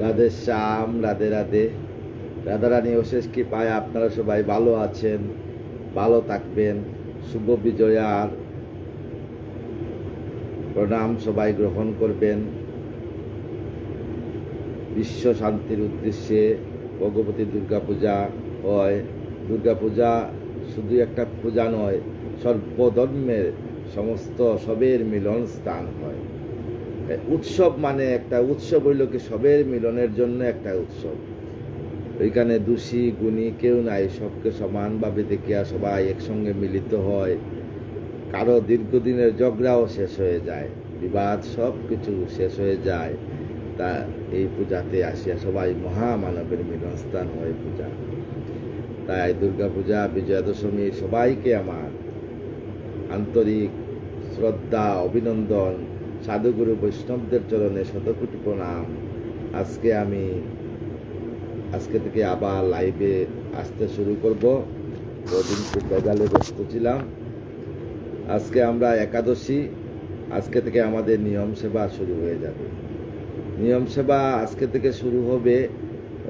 রাধে শ্যাম, রাধে রাধে। রাধারানী অশেষ কৃপায় আপনারা সবাই ভালো আছেন, ভালো থাকবেন। শুভ বিজয়ার প্রণাম সবাই গ্রহণ করবেন। বিশ্ব শান্তির উদ্দেশ্যে ভগবতী দুর্গা পূজা হয়। দুর্গা পূজা শুধু একটা পূজা নয়, সর্বধর্মের সমস্ত সবের মিলন স্থান হয়। উৎসব মানে একটা উৎসব হইল কি সবের মিলনের জন্য একটা উৎসব। ওইখানে দোষী গুণী কেউ নাই, সবকে সমানভাবে দেখিয়া সবাই একসঙ্গে মিলিত হয়। কারো দীর্ঘদিনের ঝগড়াও শেষ হয়ে যায়, বিবাদ সব কিছু শেষ হয়ে যায়। তা এই পূজাতে আসিয়া সবাই মহামানবের মিলনস্থান হয় পূজা। তাই দুর্গা পূজা, বিজয়া দশমী সবাইকে আমার আন্তরিক শ্রদ্ধা, অভিনন্দন, সাধুগুরু বৈষ্ণবদের চরণে শতকোটি প্রণাম। আজকে থেকে আবার লাইভে আসতে শুরু করব। কদিন খুব বেজালে ব্যস্ত ছিলাম। আজকে আমরা একাদশী, আজকে থেকে আমাদের নিয়ম সেবা শুরু হয়ে যাবে। নিয়ম সেবা আজকে থেকে শুরু হবে,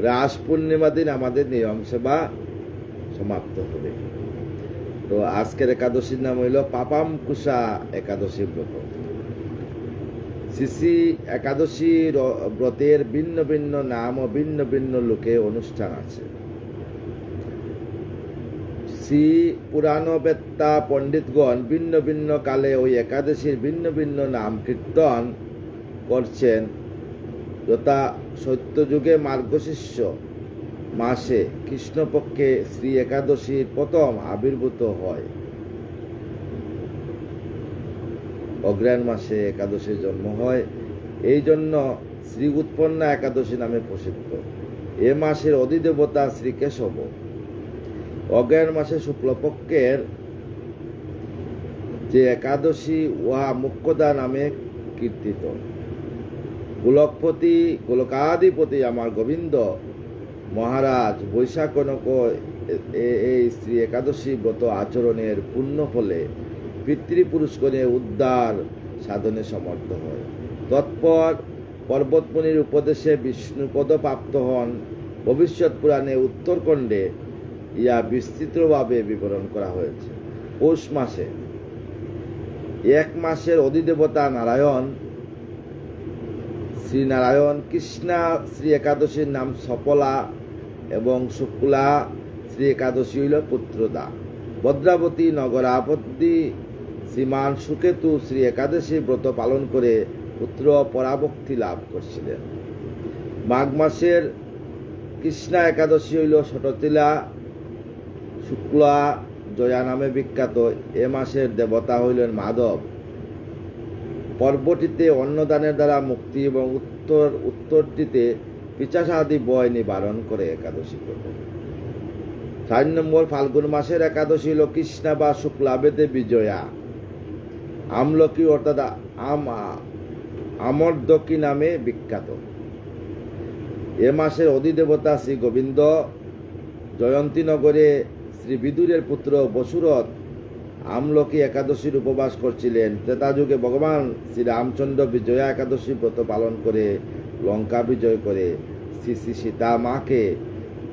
রাস পূর্ণিমা দিন আমাদের নিয়ম সেবা সমাপ্ত হবে। তো আজকের একাদশীর নাম হইল পাপামকুশা একাদশী ব্রত। শ্রী একাদশী ব্রতের ভিন্ন ভিন্ন নাম ও ভিন্ন ভিন্ন লোকে অনুষ্ঠান আছে। শ্রী পুরাণবেত্তা পণ্ডিতগণ ভিন্ন ভিন্ন কালে ওই একাদশীর ভিন্ন ভিন্ন নাম কীর্তন করছেন। যথা সত্যযুগে মার্গশীর্ষ মাসে কৃষ্ণপক্ষে শ্রী একাদশীর প্রথম আবির্ভূত হয়। অগ্রহায়ণ মাসে একাদশীর জন্ম হয়, এই জন্য শ্রী উৎপন্না একাদশী নামে প্রসিদ্ধ। এ মাসের অধিদেবতা শ্রী কেশব। অগ্রহায়ণ মাসে শুক্লপক্ষের যে একাদশী উহা মুখ্যদা নামে কীর্তিত। গোলকপতি, গোলকাধিপতি আমার গোবিন্দ মহারাজ বৈশাখ কনক এই শ্রী একাদশী ব্রত আচরণের পুণ্য ফলে পিতৃপুরুষগণে উদ্ধার সাধনে সমর্থ হয়। তৎপর পর্বতমুনির উপদেশে বিষ্ণুপদ প্রাপ্ত হন। ভবিষ্যৎ পুরাণে উত্তরখণ্ডে ইয়া বিস্তৃতভাবে বিবরণ করা হয়েছে। পৌষ মাসে এক মাসের অধিদেবতা নারায়ণ, শ্রীনারায়ণ। কৃষ্ণা শ্রী একাদশীর নাম সফলা এবং শুক্লা শ্রী একাদশী হইল পুত্রদা। ভদ্রাবতী নগরাবতী শ্রীমান সুকেতু শ্রী একাদশী ব্রত পালন করে পুত্র পরাভক্তি লাভ করছিলেন। মাঘ মাসের কৃষ্ণা একাদশী হইল শততিলা শুক্লা জয়া নামে বিখ্যাত। এ মাসের দেবতা হইলেন মাধব। পর্বটিতে অন্নদানের দ্বারা মুক্তি এবং উত্তরটিতে পিচাসাদি বয় নিবারণ করে একাদশী ব্রত। 4 নম্বর ফাল্গুন মাসের একাদশী হল কৃষ্ণা বা শুক্লা বেদে বিজয়া। আমলকি অর্থাৎ আমর্দকি নামে বিখ্যাত। এ মাসের অধিদেবতা শ্রী গোবিন্দ। জয়ন্তীনগরে শ্রী বিদুরের পুত্র বসুরথ আমলকি একাদশীর উপবাস করছিলেন। ত্রেতাযুগে ভগবান শ্রী রামচন্দ্র বিজয়া একাদশী ব্রত পালন করে লঙ্কা বিজয় করে শ্রী শ্রী সীতা মাকে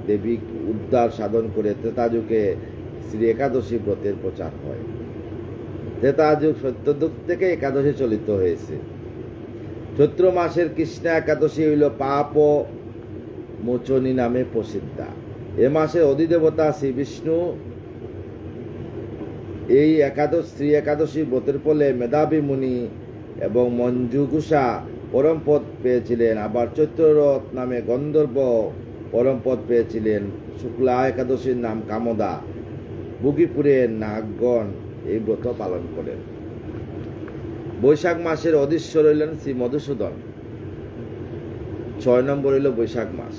দেবী উদ্ধার সাধন করে ত্রেতাযুগে শ্রী একাদশী ব্রতের প্রচার হয়। ত্রেতাযুগ সত্যযুগ থেকে একাদশী চলিত হয়েছে। চৈত্র মাসের কৃষ্ণা একাদশী হইল পাপ মোচনী নামে প্রসিদ্ধা। এ মাসের অধিদেবতা শ্রী বিষ্ণু। এই শ্রী একাদশী ব্রতের ফলে মেধাবী মুনি এবং মঞ্জুগুষা পরমপদ পেয়েছিলেন। আবার চৈত্ররথ নামে গন্ধর্ব পরমপদ পেয়েছিলেন। শুক্লা একাদশীর নাম কামদা। বুগিপুরের নাগগণ এই ব্রত পালন করেন। বৈশাখ মাসের অধীশ্বর হইলেন শ্রী মধুসূদন। 6 নম্বর হইল বৈশাখ মাস।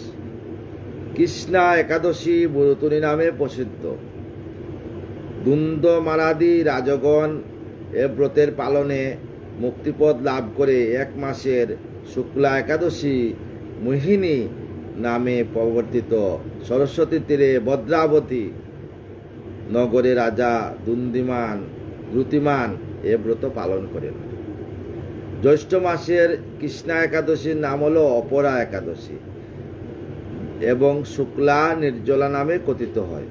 কৃষ্ণা একাদশী বরুতুনি নামে প্রসিদ্ধ। দ্বন্দ্ব মারাদি রাজগণ এ ব্রতের পালনে মুক্তিপদ লাভ করে এক মাসের শুক্লা একাদশী মোহিনী নামে প্রবর্তিত। সরস্বতী তীরে ভদ্রাবতী নগরে রাজা দ্রুতিমান এ ব্রত পালন করেন। জ্যৈষ্ঠ মাসের কৃষ্ণা একাদশীর নাম হলো অপরা একাদশী এবং শুক্লা নির্জলা নামে কথিত হয়।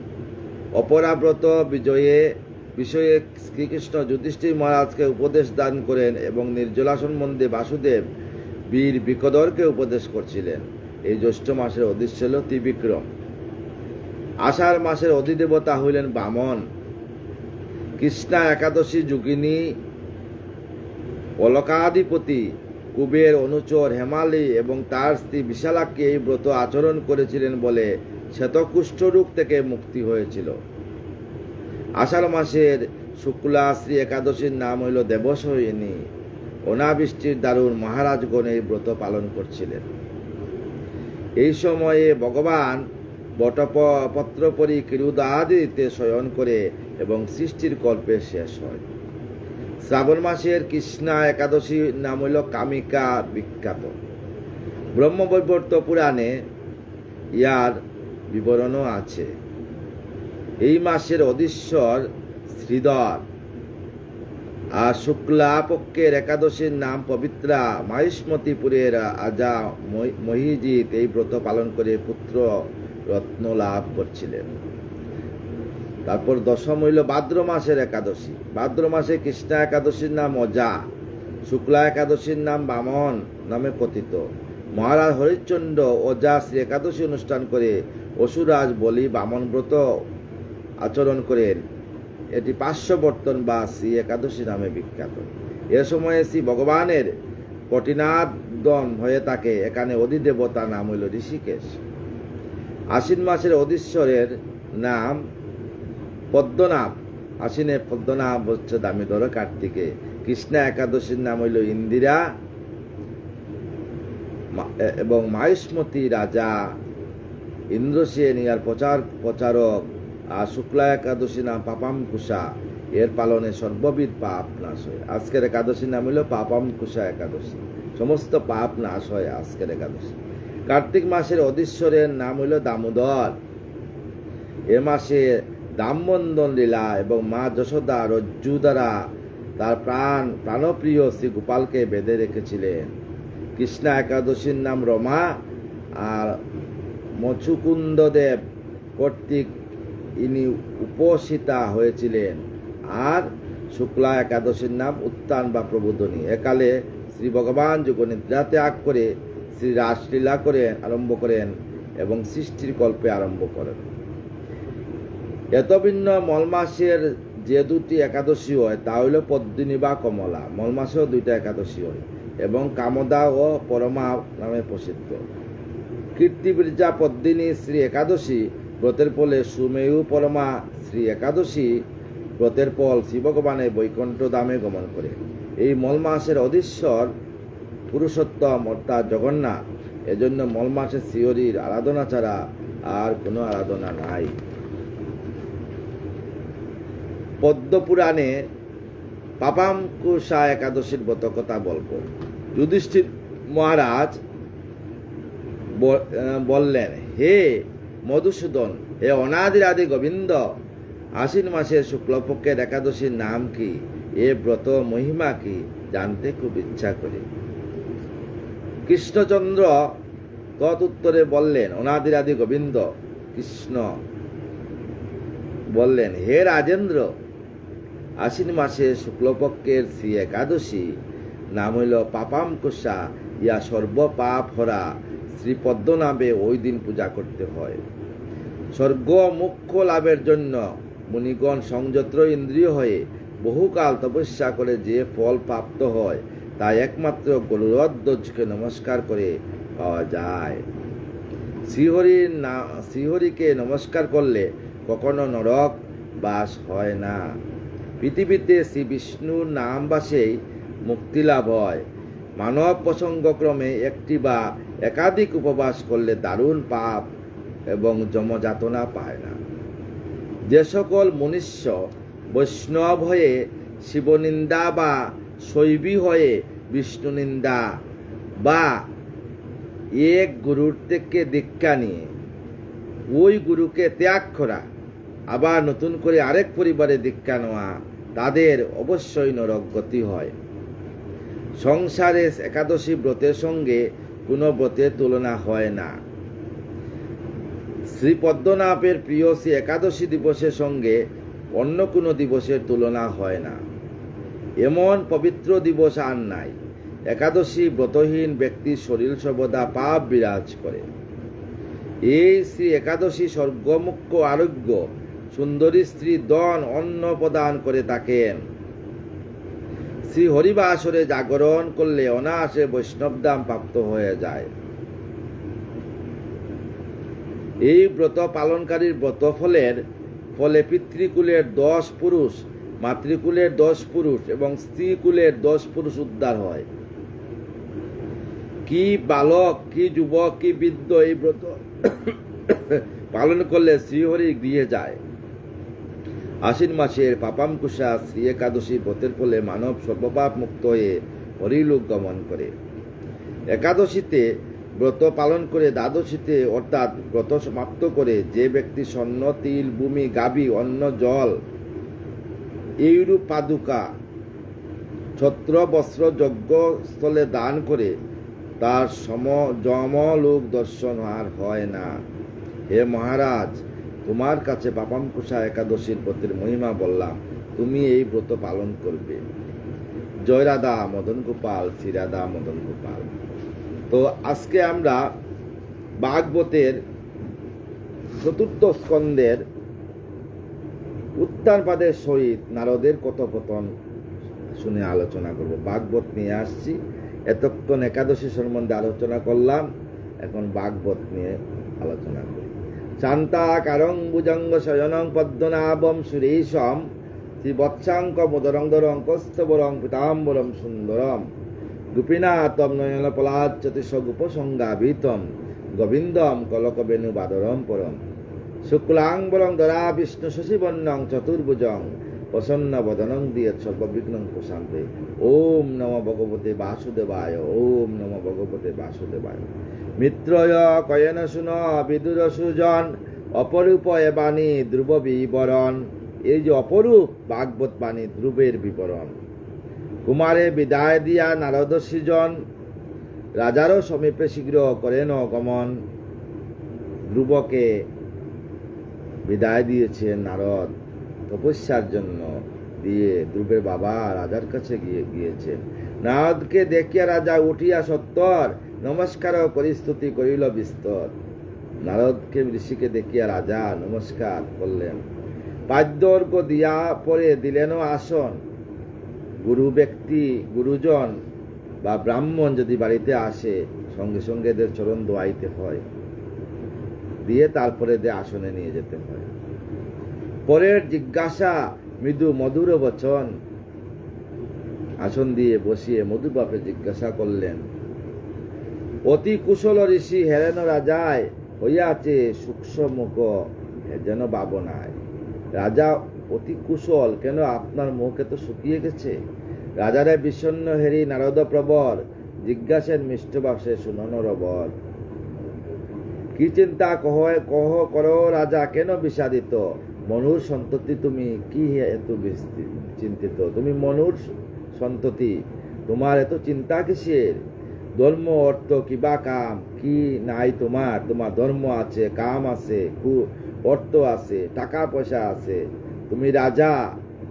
অপরা ব্রত বিষয়ে শ্রীকৃষ্ণ যুধিষ্ঠির মহারাজকে উপদেশ দান করেন এবং নির্জলা সম্বন্ধে বাসুদেব বীর বিকদরকে উপদেশ করছিলেন। এই জ্যৈষ্ঠ মাসের অধিষ্ঠা হল ত্রিবিক্রম। আষাঢ় মাসের অধিদেবতা হইলেন বামন। কৃষ্ণা একাদশী যোগিনী অলকাধিপতি কুবের অনুচর হেমালি এবং তার স্ত্রী বিশালাক্ষী এই ব্রত আচরণ করেছিলেন বলে শ্বেতকুষ্ঠরোগ থেকে মুক্তি হয়েছিল। আষাঢ় মাসের শুক্লা শ্রী একাদশীর নাম হইল দেবশয়িনী। অনাবৃষ্টির দারুণ মহারাজগণ এই ব্রত পালন করছিলেন। এই সময়ে ভগবান বটপত্রপরি কিরুদাদিতে শয়ন করে এবং সৃষ্টির কল্পে শেষ হয়। শ্রাবণ মাসের কৃষ্ণা একাদশীর নাম হইল কামিকা বিখ্যাত। ব্রহ্মবৈবর্ত পুরাণে ইয়ার বিবরণও আছে। এই মাসের অধীশ্বর শ্রীধর। আর শুক্লা পক্ষের একাদশীর নাম পবিত্রা। মাহিষ্মতিপুরের আজা মহিজিৎ এই ব্রত পালন করে পুত্র রত্ন লাভ করছিলেন। তারপর দশম হইল ভাদ্র মাসের একাদশী। ভাদ্র মাসে কৃষ্ণা একাদশীর নাম অজা। শুক্লা একাদশীর নাম বামন নামে কথিত। মহারাজ হরিশ্চন্দ্র অজা শ্রী একাদশী অনুষ্ঠান করে অসুরাজ বলি বামন ব্রত আচরণ করেন। এটি পার্শ্ববর্তন বা শ্রী একাদশী নামে বিখ্যাত। এ সময়ে শ্রী ভগবানের কঠিনাদম হয়ে থাকে। এখানে অধিদেবতা নাম হইল ঋষিকেশ। আশ্বিন মাসের অধীশ্বরের নাম পদ্মনাভ। আশ্বিনে পদ্মনাভ হচ্ছে দামোদর কার্তিকে। কৃষ্ণা একাদশীর নাম হইল ইন্দিরা এবং মাহিষ্মতি রাজা ইন্দ্রসেন ইয়ার প্রচারক। আর শুক্লা একাদশী নাম পাপামকুশা। এর পালনে সর্ববিধ পাপ নাশ হয়। আজকের একাদশীর নাম হইল পাপামকুশা একাদশী। সমস্ত পাপ নাশ হয় আজকের একাদশী। কার্তিক মাসের অধীশ্বরের নাম হইল দামোদর। এ মাসে দামবন্ধন লীলা এবং মা যশোদা রজ্জু দ্বারা তার প্রাণপ্রিয় শ্রী গোপালকে বেঁধে রেখেছিলেন। কৃষ্ণা একাদশীর নাম রমা। আর মচুকুন্দদেব কর্তৃক ইনি উপসিতা হয়েছিলেন। আর শুক্লা একাদশীর নাম উত্থান বা প্রবোধনী। একালে শ্রী ভগবান যোগনিদ্রা ত্যাগ করে শ্রী রাসলীলা আরম্ভ করেন এবং সৃষ্টির কল্পে আরম্ভ করেন। এত ভিন্ন মল মাসের যে দুটি একাদশী হয় তা হইল পদ্মিনী বা কমলা। মল মাসেও দুইটা একাদশী হয় এবং কামদা ও পরমা নামে প্রসিদ্ধ। কীর্তিবীর্যা পদ্মিনী শ্রী একাদশী ব্রতের ফলে সুমেয়ু পরমা শ্রী একাদশী ব্রতের ফল শ্রী ভগবানের বৈকুণ্ঠ ধামে গমন করে। এই মল মাসের অধীশ্বর পুরুষোত্তম অর্থাৎ জগন্নাথ। এজন্য মল মাসে শ্রীহরির আরাধনা ছাড়া আর কোনো আরাধনা নাই। পদ্মপুরাণে পাপামকুশা একাদশীর ব্রত কথা বলবো। যুধিষ্ঠির মহারাজ বললেন, হে মধুসূদন, হে অনাদির আদি গোবিন্দ, আশ্বিন মাসের শুক্লপক্ষের একাদশীর নাম কি? এ ব্রত মহিমা কি? জানতে খুব ইচ্ছা করি। কৃষ্ণচন্দ্র তৎউত্তরে বললেন, অনাদির আদি গোবিন্দ কৃষ্ণ বললেন, হে রাজেন্দ্র, আশ্বিন মাসে শুক্লপক্ষের শ্রী একাদশী নাম হইল পাপামকুশা। ইয়া সর্বপাপ হরা শ্রী পদ্মনাভে ওই দিন পূজা করতে হয়। স্বর্গ মুখ্য লাভের জন্য মুনিগণ সংযত্র ইন্দ্রিয় হয়ে বহুকাল তপস্যা করে যে ফল প্রাপ্ত হয় তা একমাত্র গরুড়ধ্বজকে নমস্কার করে পাওয়া যায়। শ্রীহরিকে নমস্কার করলে কখনো নরক বাস হয় না। পৃথিবীতে শ্রী বিষ্ণুর নাম বাসেই মুক্তি লাভ হয়। মানব প্রসঙ্গক্রমে একটি বা একাধিক উপবাস করলে দারুণ পাপ এবং যমযাতনা পায় না। যে সকল মনুষ্য বৈষ্ণব হয়ে শিবনিন্দা বা শৈবী হয়ে বিষ্ণু নিন্দা বা এক গুরুর থেকে দীক্ষা নিয়ে ওই গুরুকে ত্যাগ করা, আবার নতুন করে আরেক পরিবারে দীক্ষা নেওয়া, তাদের অবশ্যই নরক গতি হয়। সংসারে একাদশী ব্রতের সঙ্গে কোনো ব্রতের তুলনা হয় না। শ্রী পদ্মনাভের প্রিয় শ্রী একাদশী দিবসের সঙ্গে অন্য কোনো দিবসের তুলনা হয় না। এমন পবিত্র দিবস আর নাই। একাদশী ব্রতহীন ব্যক্তির শরীর সর্বদা পাপ বিরাজ করে। এই শ্রী একাদশী স্বর্গমুখ্য আরোগ্য সুন্দরী স্ত্রী দন অন্ন প্রদান করে থাকেন। শ্রী হরিবাসরে জাগরণ করলে অনায়াসে বৈষ্ণবধাম প্রাপ্ত হয়ে যায়। এই ব্রত পালনকারীর ব্রত ফলে পিতৃকুলের 10 পুরুষ, মাতৃকুলের 10 পুরুষ এবং স্ত্রীকুলের 10 পুরুষ উদ্ধার হয়। কি বালক, কি যুবক, কি বৃদ্ধ এই ব্রত পালন করলে শ্রীহরি গৃহে যায়। আশ্বিন মাসের পাপাঙ্কুশা শ্রী একাদশী ব্রতের ফলে মানব সর্বপাপ মুক্ত হয়ে হরিলোক গমন করে। একাদশীতে ব্রত পালন করে দ্বাদশীতে অর্থাৎ ব্রত সমাপ্ত করে যে ব্যক্তি স্বর্ণ, তিল, ভূমি, গাভী, অন্ন, জল, এইরূপ পাদুকা, ছত্র, বস্ত্র যজ্ঞস্থলে দান করে তার যমলোক দর্শন আর হয় না। হে মহারাজ, তোমার কাছে পাপাঙ্কুশা একাদশীর ব্রতের মহিমা বললাম, তুমি এই ব্রত পালন করবে। জয় রাধা মদন গোপাল, শ্রী রাধা মদন গোপাল। তো আজকে আমরা ভাগবতের 4th স্কন্ধের উত্তরপাদের সহিত নারদের কথোপকথন শুনে আলোচনা করব। ভাগবত নিয়ে আসছি। এতক্ষণ একাদশী সম্বন্ধে আলোচনা করলাম, এখন ভাগবত নিয়ে আলোচনা করি। শান্তাকারং ভুজঙ্গ শয়নং পদ্মনাভম সুরেশম শ্রীবৎসাঙ্ক মোদরং কস্তবরং পীতাম্বরম সুন্দরম গোপীনাথম নয়ন পলাচ্যতিশ গোপসংগাভিতম গোবিন্দম কলকবেণু বাদরম পরম শুক্লাঙ্বরং ধরা বিষ্ণু শশীবর্ণং চতুর্ভুজং প্রসন্ন বদনং দিয়ে সর্ববিঘ্নং প্রশান্তে। ওম নমো ভগবতে বাসুদেবায়, ওম নমো ভগবতে বাসুদেবায়। মিত্রয় কয়েন শুন বিদুর সুজন অপরূপ এ বাণী ধ্রুব বিবরণ। এই যে অপরূপ ভাগবত বাণী, ধ্রুবের বিবরণ। কুমারে বিদায় দিয়া নারদ সৃজন, রাজারও সমীপে শীঘ্র করেন গমন। ধ্রুবকে বিদায় দিয়েছেন নারদ তপস্যার জন্য, দিয়ে ধ্রুবের বাবা রাজার কাছে গিয়েছেন। নারদকে দেখিয়া রাজা উঠিয়া সত্তর নমস্কার করি স্তুতি করিল বিস্তর। নারদকে ঋষিকে দেখিয়া রাজা নমস্কার করলেন। পাদ্যর্ঘ্য দিয়া পরে দিলেন আসন। গুরুজন বা ব্রাহ্মণ যদি বাড়িতে আসে, সঙ্গে সঙ্গে এদের চরণ দোয়াইতে হয়, দিয়ে তারপরে আসনে নিয়ে যেতে হয়। পরের জিজ্ঞাসা মৃদু মধুর বচন। আসন দিয়ে বসিয়ে মধুবাপে জিজ্ঞাসা করলেন, অতি কুশল ঋষি হেরেন রাজায় হইয়াছে সূক্ষ্মমুখ যেন ভাবনায়। রাজা অতি কুশল, কেন আপনার মুখ এত শুকিয়ে গেছে? রাজারে বিষণ্ণ হেরি নারদ প্রবর জিজ্ঞাসেন মিষ্টভাষে শুনন রবর। কি চিন্তা কহ করো রাজা, কেন বিষাদিত? মনুর সন্ততি তুমি, কি এত চিন্তিত? তুমি মনুর সন্ততি, তোমার এত চিন্তা কিসের? ধর্ম অর্থ কিবা কাম কি নাই তোমার? তোমার ধর্ম আছে, কাম আছে, অর্থ আছে, টাকা পয়সা আছে, তুমি রাজা,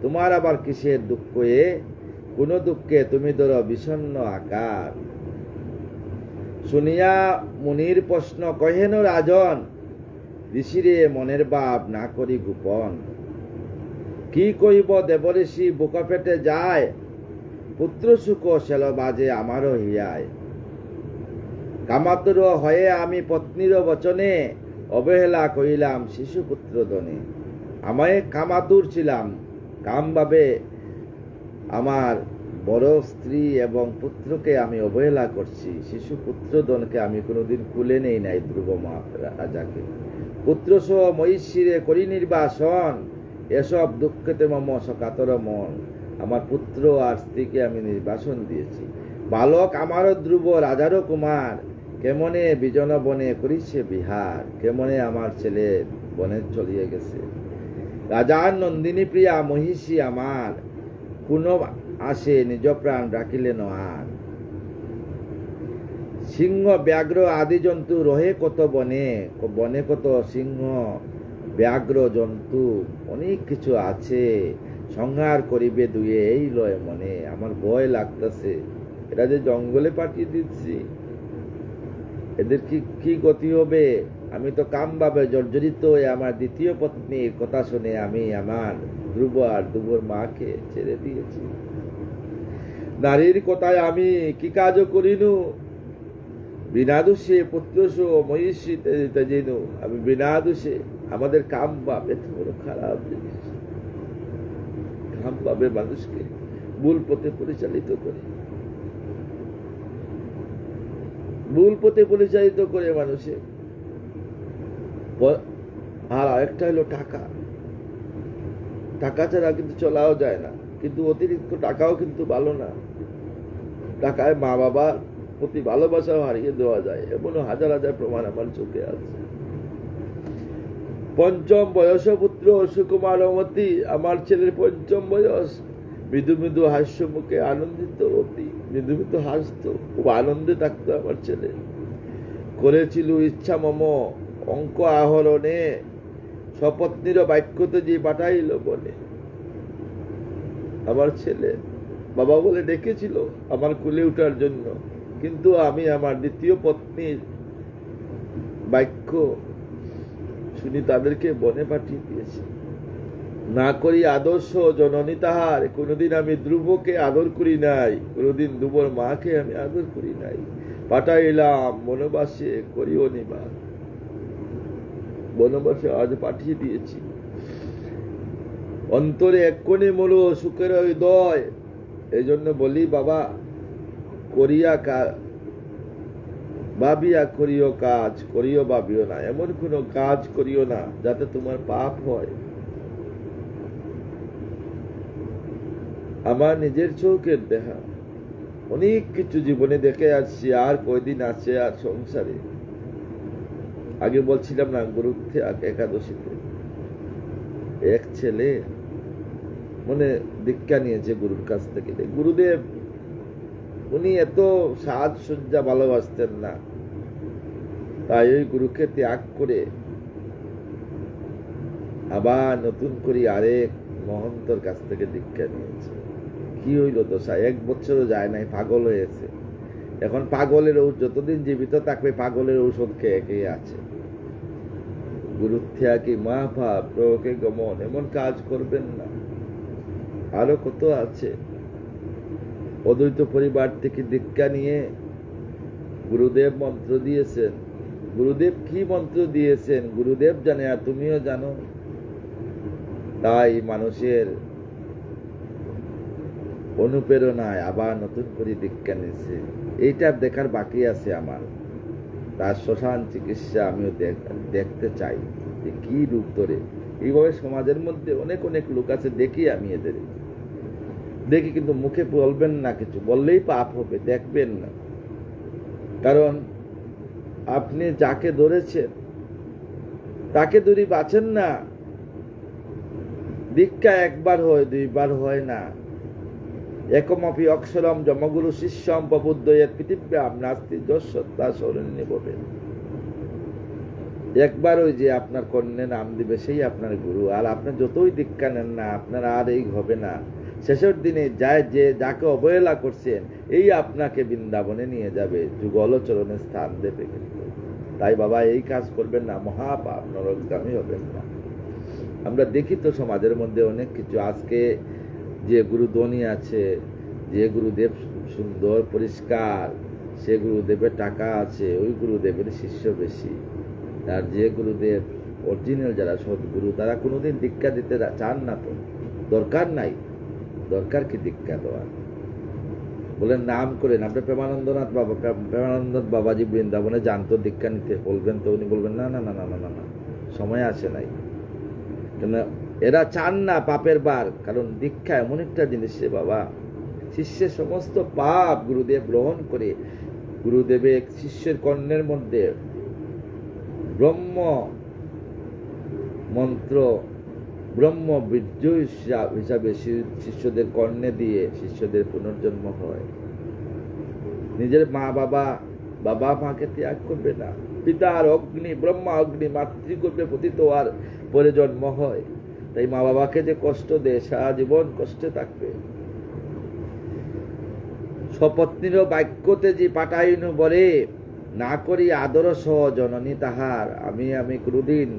তোমার আবার কিসের দুঃখ? কোন দুঃখে তুমি ধরো বিষণ্ণ আকার। শুনিয়া মুনির প্রশ্ন কহেন রাজন, ঋষিরে মনের ভাব না করি গোপন। কি কইব দেবঋষি বুক পেটে যায়, পুত্র সুখ সেল বাজে আমারও হিয়ায়। কামাতুর হয়ে আমি পত্নীর বচনে অবহেলা করিলাম শিশুপুত্র দনে। আমায় কামাতুর ছিলাম, কামভাবে আমার বড় স্ত্রী এবং পুত্রকে আমি অবহেলা করছি। শিশুপুত্র দনকে আমি কোনোদিন কুলে নেই নাই ধ্রুব রাজাকে। পুত্র সহ মহিষীরে করি নির্বাসন, এসব দুঃখেতে মম সকাতর মন। আমার পুত্র আর স্ত্রীকে আমি নির্বাসন দিয়েছি। বালক আমারও ধ্রুব রাজারও কুমার, কেমনে বিজন বনে করিছে বিহার। কেমনে আমার ছেলে বনে চলিয়ে গেছে। রাজার নন্দিনী প্রিয়া মহিষী আমার, কোন আসে নিজ প্রাণ রাখিলেন আর। সিংহ ব্যাঘ্র আদি জন্তু রহে কত বনে, বনে কত সিংহ ব্যাঘ্র জন্তু অনেক কিছু আছে, সংহার করিবে দুয়ে এই লয় মনে। আমার ভয় লাগতেছে, এরা যে জঙ্গলে পাঠিয়ে দিচ্ছি, এদের কি কি গতি হবে। আমি তো কাম ভাবে জর্জরিত হয়ে আমার দ্বিতীয় পত্নীর কথা শুনে আমি আমার ধ্রুব আর ধ্রুবর মাকে ছেড়ে দিয়েছি। নারীর কথায় আমি কি কাজও করিনু, বিনা দোষে পুত্রস মহিষী তেজেনু। আমি বিনা দোষে, আমাদের কাম ভাব এত বড় খারাপ জিনিস। কাম ভাবে মানুষকে ভুল পথে পরিচালিত করে, ভুল পথে পরিচালিত করে মানুষের। আর আরেকটা হলো টাকা। টাকা ছাড়া কিন্তু চলাও যায় না, কিন্তু অতিরিক্ত টাকাও কিন্তু ভালো না। টাকায় মা বাবার প্রতি ভালোবাসাও হারিয়ে দেওয়া যায়, এমনও হাজার হাজার প্রমাণ আমার চোখে আছে। পঞ্চম বয়স পুত্র সুকুমার অমতি, আমার ছেলের পঞ্চম বয়স। মৃদু মৃদু হাস্য মুখে আনন্দিত অতি, মৃদু মৃদু হাসত, খুব আনন্দে থাকতো আমার ছেলে। করেছিল ইচ্ছা মম অঙ্ক আহরণে, স্বপত্নীর বাক্যতে যে পাঠাইল বনে। আমার ছেলে বাবা বলে ডেকেছিল আমার কুলে উঠার জন্য, কিন্তু আমি আমার দ্বিতীয় পত্নীর বাক্য শুনি তাদেরকে বনে পাঠিয়ে দিয়েছি। না করি আদর্শ জননী তাহার, কোনোদিন আমি ধ্রুবকে আদর করি নাই, কোনোদিন ধ্রুবর মাকে আমি আদর করি নাই। পাঠাইলাম বনবাসে করিও নিবাস, বনবাসে আজ পাঠিয়ে দিয়েছি। অন্তরে এক কোণে মোর সুখের হৃদয়। এই জন্য বলি বাবা, করিয়া ভাবিয়া করিও কাজ, করিও ভাবিও না। এমন কোন কাজ করিও না যাতে তোমার পাপ হয়। আমার নিজের চোখের দেখা অনেক কিছু জীবনে দেখে আসছি, আর কয়দিন আছে আর সংসারে। আগে বলছিলাম না গুরুত্বে একাদশীতে এক ছেলে মনে দীক্ষা নিয়েছে গুরুর কাছ থেকে। গুরুদেব উনি এত সাজসজ্জা ভালোবাসতেন না, তাই ওই গুরুকে ত্যাগ করে আবার নতুন করে আরেক মহন্তর কাছ থেকে দীক্ষা নিয়েছে। কি হইল দশা, 1 বছরও যায় নাই, পাগল হয়েছে। এখন পাগলের যতদিন জীবিত থাকবে পাগলের ঔষধ খেয়ে খেয়ে আছে। গুরুর ত্যাগী মা ভাব প্রয়োগে গমন, এমন কাজ করবেন না। আরো কত আছে। অদ্বৈত পরিবার থেকে দীক্ষা নিয়ে গুরুদেব মন্ত্র দিয়েছেন। গুরুদেব কি মন্ত্র দিয়েছেন গুরুদেব জানে, আর তুমিও জানো। তাই মানুষের অনুপ্রেরণায় আবার নতুন করে দীক্ষা নিয়েছে। এইটা দেখার বাকি আছে আমার। তার শ্মশান চিকিৎসা আমিও দেখতে চাই যে কি রূপ ধরে। এইভাবে সমাজের মধ্যে অনেক অনেক লোক আছে, দেখি আমি এদের দেখি, কিন্তু মুখে বলবেন না, কিছু বললেই পাপ হবে, দেখবেন না। কারণ আপনি যাকে ধরেছেন তাকে ধরে বাঁচেন না। দীক্ষা একবার হয়, 2 বার হয় না। একমপি অক্ষরম জমগুরু শিষ্যম প্রবুদ্ধয়েৎ পৃথিব্যাম নাস্তি যস্যত্তা শরণ্যে ববে। একবার ওই যে আপনার কর্ণে নাম দিবে সেই আপনার গুরু। আর আপনি যতই দীক্ষা নেন না, আপনার আর এই হবে না। শেষের দিনে যায় যে যাকে অবহেলা করছেন, এই আপনাকে বৃন্দাবনে নিয়ে যাবে, যুগল চরণে স্থান দেবে। কিন্তু তাই বাবা এই কাজ করবেন না, মহাপাপ, নরকগামী হবেন না। আমরা দেখি তো সমাজের মধ্যে অনেক কিছু। আজকে যে গুরু ধনী আছে, যে গুরুদেব সুন্দর পরিষ্কার, সে গুরুদেবের টাকা আছে, ওই গুরুদেবের শিষ্য বেশি। আর যে গুরুদেব অরিজিনাল, যারা সদ্গুরু, তারা কোনোদিন দীক্ষা দিতে চান না। তো দরকার নাই, দরকার কি দীক্ষা দেওয়ার? বলেন নাম করেন। আপনি প্রেমানন্দনাথ বাবা, প্রেমানন্দনাথ বাবাজি বৃন্দাবনে জানতো দীক্ষা নিতে, বলবেন তো? উনি বলবেন না না না না না না, সময় আসে নাই। কেন এরা চান না পাপের বার। কারণ দীক্ষা এমন একটা জিনিস রে বাবা, শিষ্যের সমস্ত পাপ গুরুদেব গ্রহণ করে। গুরুদেবের শিষ্যের কর্ণের মধ্যে ব্রহ্ম মন্ত্র, ব্রহ্ম বীর্য হিসাবে শিষ্যদের কর্ণে দিয়ে শিষ্যদের পুনর্জন্ম হয়। নিজের মা বাবা বাবা মাকে ত্যাগ করবে না, পিতার অগ্নি ব্রহ্মা অগ্নি মাতৃগর্ভে পতিত আর পরে জন্ম হয়, তাই মা বাবাকে যে কষ্ট দেয় সারা জীবন কষ্টে থাকবে। স্বপত্নীর বাক্যতে যে পাঠাইনু বলে না করি আদর সহ জননী তাহার, আমি কোনদিন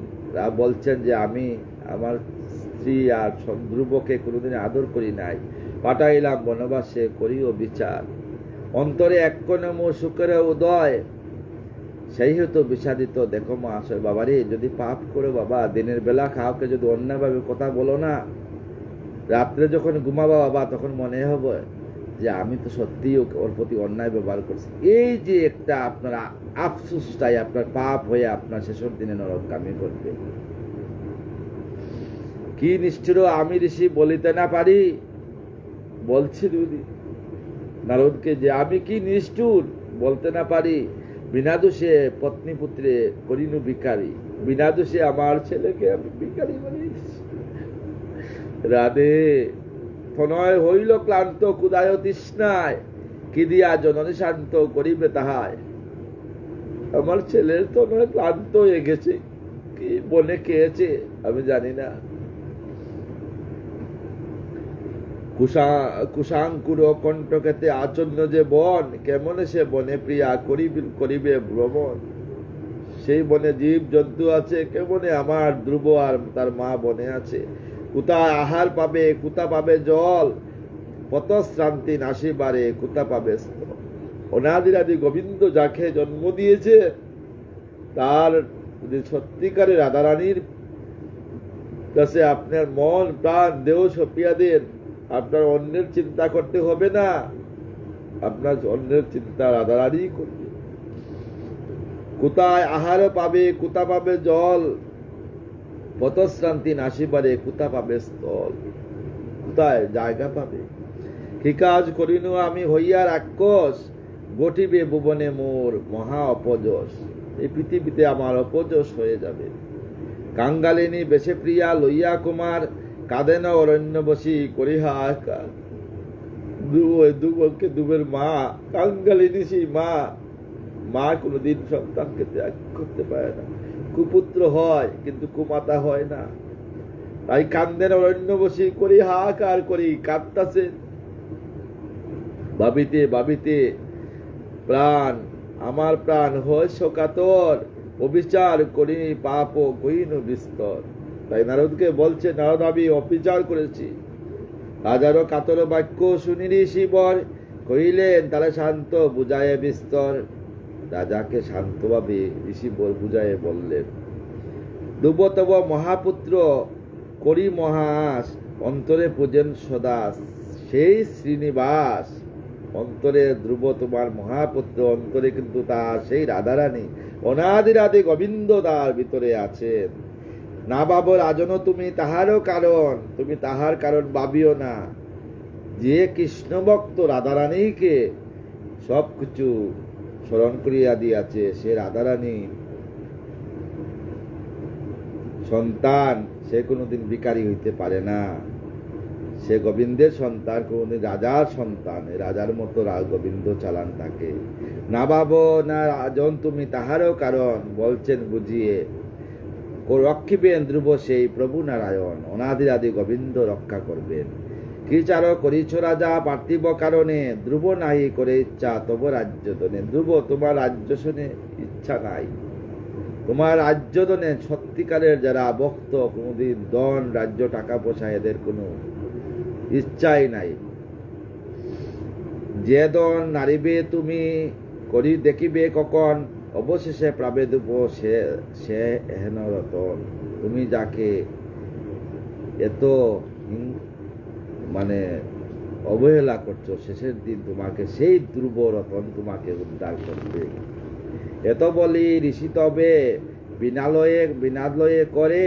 বলছেন যে আমি আমার স্ত্রী আর ধ্রুবকে কোনদিন আদর করি নাই, পাঠাইলাম বনবাসে করিও বিচার, অন্তরে এক কোন সুখের উদয়, সেই হতো বিষাদিত দেখো মা আসলে বাবারে যদি পাপ করো বাবা, দিনের বেলা কাউকে যদি অন্যভাবে কথা বলো না, রাত্রে যখন ঘুমাবা বাবা তখন মনে হবে যে আমি তো সত্যিই ওর প্রতি অন্যায় ব্যবহার করছি। এই যে একটা আপনার আফসোসটাই আপনার পাপ হয়ে আপনার শেষের দিনে নরকগামী করবে। কি নিষ্ঠুর আমি ঋষি বলিতে না পারি, বলছি নারদকে যে আমি কি নিষ্ঠুর বলতে না পারি, বিনা দোষে পত্নী পুত্রে করিনু ভিখারি, বিনা দোষে আমার ছেলেকে আমি ভিখারি বানিয়েছি। রাধে তনয় হইল ক্লান্ত ক্ষুধায় তৃষ্ণায়, কি দিয়া জননী শান্ত করিবে তাহায়, আমার ছেলের তনয় ক্লান্ত হয়ে গেছে, কি বনে খেয়েছে আমি জানি না। কুশাঙ্কুর কণ্ঠকেতে আচন্ন যে বন, কেমন সে বনে প্রিয়া করিবে ভ্রমণ, সেই বনে জীব জন্তু আছে, কেমনে আমার ধ্রুব আর তার মা বনে আছে, কোথায় আহার পাবে কোথা পাবে জল, পথশ্রান্তি নাসিবারে কোথা পাবে স্থল, অনাদিরাদি গোবিন্দ যাকে জন্ম দিয়েছে তার যদি সত্যিকারের রাধারানীর কাছে আপনার মন প্রাণ দেহ সপিয়া দেন, আপনার অন্যের চিন্তা করতে হবে না, আপনার অন্যের চিন্তা রাধারানী করবে। কোথায় আহার পাবে কোথা পাবে জল, পথশ্রান্তি নাসিবারে কোথা পাবে স্থল, কোথায় জায়গা পাবে, কি কাজ করিনু আমি হইয়া রাক্ষস, ঘটিবে ভুবনে মোর মহা অপযশ, এই পৃথিবীতে আমার অপযশ হয়ে যাবে। কাঙ্গালিনী বেশে প্রিয়া লইয়া কুমার, কাঁদেন অরণ্য বসি করিহা আকার, দুবের মা কাঙ্গালিনী সেই মা কোনদিন সন্তানকে ত্যাগ করতে পারে না, কুপুত্র হয় কিন্তু কুমাতা হয় না, তাই কান্দেন অরণ্য বসি করি হাহাকার করি, কাঁদতাছে ভাবিতে ভাবিতে প্রাণ, আমার প্রাণ হয় শোকাতর, অবিচার করি পাপ কইনু বিস্তর। তাই নারদকে বলছে, নারদ আমি অবিচার করেছি, হাজারো কাতর বাক্য শুনিনি শিবর, কইলেন তাহলে শান্ত বুঝায় বিস্তর, রাজাকে শান্তভাবে ঋষি বুঝায় বললেন, ধ্রুবতব মহাপুত্র করি মহাস, অন্তরে পূজেন সদা সেই শ্রীনিবাস, অন্তরে ধ্রুব তোমার মহাপুত্র, অন্তরে কিন্তু তার সেই রাধারানী অনাদিরাদি গোবিন্দ তার ভিতরে আছেন। না ভাবো রাজন তুমি তাহারও কারণ, তুমি তাহার কারণ ভাবিও না, যে কৃষ্ণ ভক্ত রাধারানীকে সবকিছু স্মরণ করিয়া দিয়াছে, সে রাধারানী সন্তান, সে কোনোদিন ভিখারি হইতে পারে না, সে গোবিন্দের সন্তান, কোনদিন রাজার সন্তান, রাজার মতো গোবিন্দ চালান থাকে। না ভাবো না রাজন তুমি তাহারও কারণ, বলছেন বুঝিয়ে রক্ষিবেন ধ্রুব সেই প্রভু নারায়ণ, অনাদিরাদি গোবিন্দ রক্ষা করবেন। কি চার করিছ রাজা পার্থিব কারণে, ধ্রুব নাহি করে ইচ্ছা তব রাজ্য দনে, ধ্রুব তোমার রাজ্য শুনে ইচ্ছা নাই, তোমার রাজ্য দনে সত্যিকারের যারা ভক্ত কোনদিন ধন রাজ্য টাকা পয়সা এদের কোনো ইচ্ছাই নাই, যে ধন নারিবে তুমি করি দেখিবে কখন, অবশেষে প্রাবে দুপ সে হেন রতন, তুমি যাকে এত মানে অবহেলা করছো, শেষের দিন তোমাকে সেই ধ্রুব রতন তোমাকে উদ্ধার করবে। এত বলি ঋষি তবে বিনালয়ে করে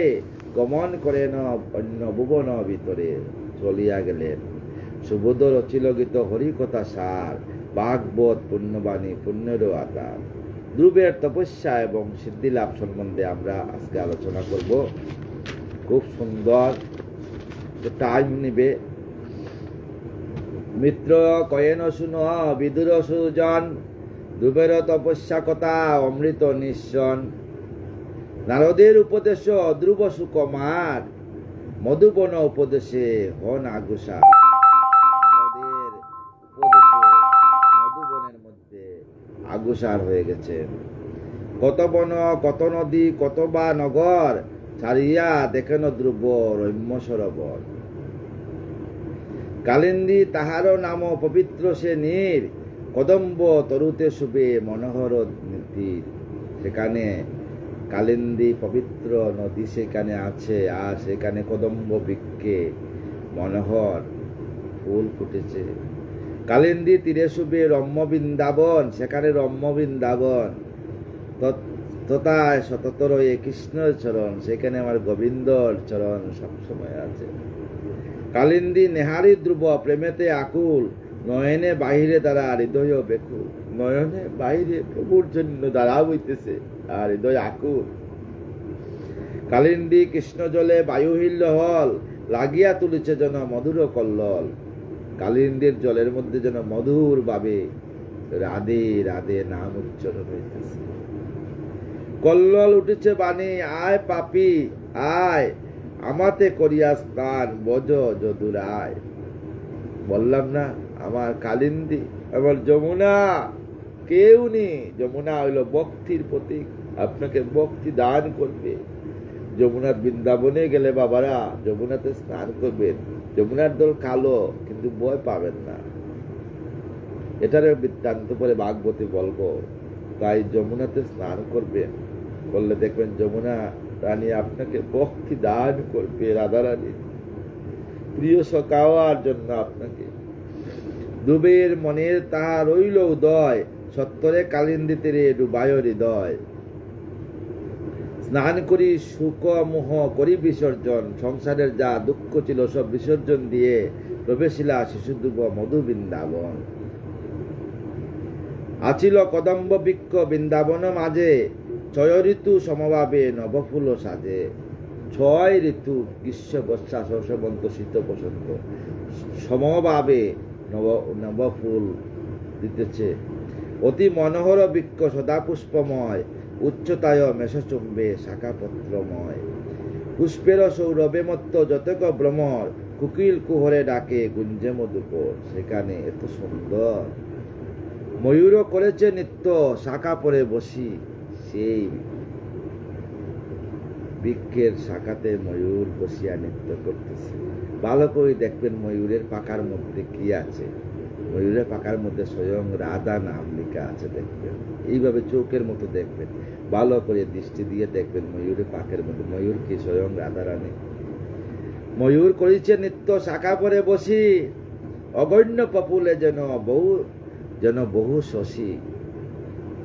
গমন করেন অন্য ভুবন ভিতরে, চলিয়া গেলেন। সুবোধ রচিল গীত হরিকথা সার, ভাগবত পুণ্যবাণী পুণ্যেরও আধার। ধ্রুবের তপস্যা এবং সিদ্ধি লাভ সম্বন্ধে আমরা আজকে আলোচনা করব। খুব সুন্দর, টাইম নিবে। মিত্র কয়েন শুন বিদুর সুজন, ধ্রুবের তপস্যা কথা অমৃত নিঃসন, নারদের উপদেশ ধ্রুব সুকুমার, মধুবন উপদেশে হন আগুসা। নারদের উপদেশে মধুবনের মধ্যে আগুসার হয়ে গেছেন। কত বন, কত নদী, কত বা নগর, ছাড়িয়া দেখেন ধ্রুব রম্য সরোবর। কালিন্দী তাহার নাম পবিত্র সে নীর, কদম্ব তরুতে শুভে মনোহর তীর। সেখানে কালিন্দী পবিত্র নদী সেখানে আছে, আর সেখানে কদম্ব বৃক্ষে মনোহর ফুল ফুটেছে। কালিন্দী তীরে শুভে রম্য বৃন্দাবন, সেখানে রম্য বৃন্দাবন। তথায় শততর এ কৃষ্ণের চরণ, সেখানে আমার গোবিন্দর চরণ সবসময় আছে। কালিন্দী নেহারি ধ্রুব প্রেমেতে আকুল, নয়নে বাহিরে তারা হৃদয় বেকুল। নয়নে বাহিরে প্রভুর জন্য দ্বারা বইতেছে, আর হৃদয় আকুল। কালিন্দী কৃষ্ণ জলে বায়ুহিল্য হল, লাগিয়া তুলিছে যেন মধুর কল্লল। কালিন্দীর জলের মধ্যে যেন মধুর ভাবে রাধে রাধে নাম উচ্চারণ হইতেছে। কল্লল উঠেছে বাণী, আয় পাপী আয়, আমাতে করিয়া স্নান বজ যদুরায়। বললাম না আমার কালিন্দী, আমার যমুনা কেউ নেই। যমুনা হইল ভক্তির প্রতীক, আপনাকে ভক্তি দান করবে। যমুনার বৃন্দাবনে গেলে বাবারা যমুনাতে স্নান করবেন। যমুনার দল কালো, কিন্তু ভয় পাবেন না। এটার বৃত্তান্ত পরে ভাগবতী বলবো। তাই যমুনাতে স্নান করবেন, করলে দেখবেন যমুনা রানী আপনাকে ভক্তি দান করবে। রাধা রানী প্রিয় সখাওয়ার জন্য আপনাকে। ডুবের মনের তাহা রইল উদয়, সত্তরে কালিন্দী তীরে ডুবায় হৃদয়। স্নান করি সুখ মোহ করি বিসর্জন, সংসারের যা দুঃখ ছিল সব বিসর্জন দিয়ে প্রবেশিলা শিশু ধ্রুব মধু বৃন্দাবন। আছিল কদম্ব বৃক্ষ বৃন্দাবন মাঝে, ছয় ঋতু সমভাবে নবফুল সাজে। ছয় ঋতু গ্রীষ্ম বর্ষা শরৎ হেমন্ত শীত বসন্ত সমভাবে নবফুল দিতেছে। অতি মনোহর বৃক্ষ সদা পুষ্পময়, উচ্চতায় মেষচুম্বে শাখাপত্রময়। পুষ্পের সৌরভে মত্ত যতক ভ্রমর, কুকিল কুহরে ডাকে গুঞ্জে মধুকর। সেখানে এত সুন্দর ময়ূরও করেছে নৃত্য, শাখা পরে বসি। সেই বৃক্ষের শাখাতে ময়ূর বসিয়া নৃত্য করতেছে। ভালো করে দেখবেন ময়ূরের পাখার মধ্যে কি আছে। ময়ূরের পাখার মধ্যে স্বয়ং রাধা নাম লেখা আছে, দেখবেন। এইভাবে চোখের মতো দেখবেন, ভালো করে দৃষ্টি দিয়ে দেখবেন ময়ূরের পাখের মধ্যে ময়ূর কি স্বয়ং রাধা রানী। ময়ূর করিছে নৃত্য শাখা পরে বসি, অগণ্য পপুলে যেন বহু শশী,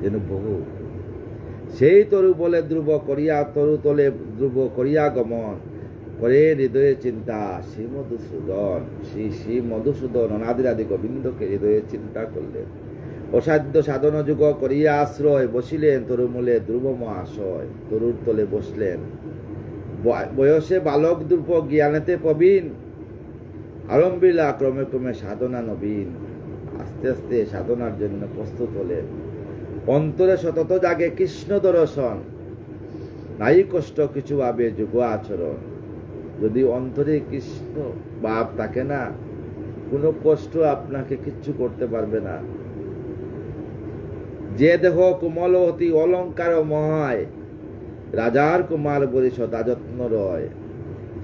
যেন বহু। সেই তরু বলে ধ্রুব করিয়া তরু তলে ধ্রুব করিয়া গমন, করে হৃদয়ে চিন্তা শ্রী মধুসূদন। শ্রী মধুসূদন অনাদিরাদি গোবিন্দকে হৃদয়ে চিন্তা করলেন। অসাধ্য সাধন যুগ করিয়া আশ্রয়, বসিলেন তরুমূলে ধ্রুব মহাশয়। তরুর তলে বসলেন। বয়সে বালক ধ্রুব জ্ঞানেতে প্রবীণ, আরম্ভিলা ক্রমে ক্রমে সাধনা নবীন। আস্তে আস্তে সাধনার জন্য প্রস্তুত হলেন। অন্তরে সতত জাগে কৃষ্ণ দর্শন, নাই কষ্ট কিছু ভাবে যুগ আচরণ। যদি অন্তরে কৃষ্ণ ভাব থাকে না, কোনো কষ্ট আপনাকে কিচ্ছু করতে পারবে না। যে দেহ কোমল অতি অলঙ্কার মহায়, রাজার কুমার বলি সদা যত্ন রয়।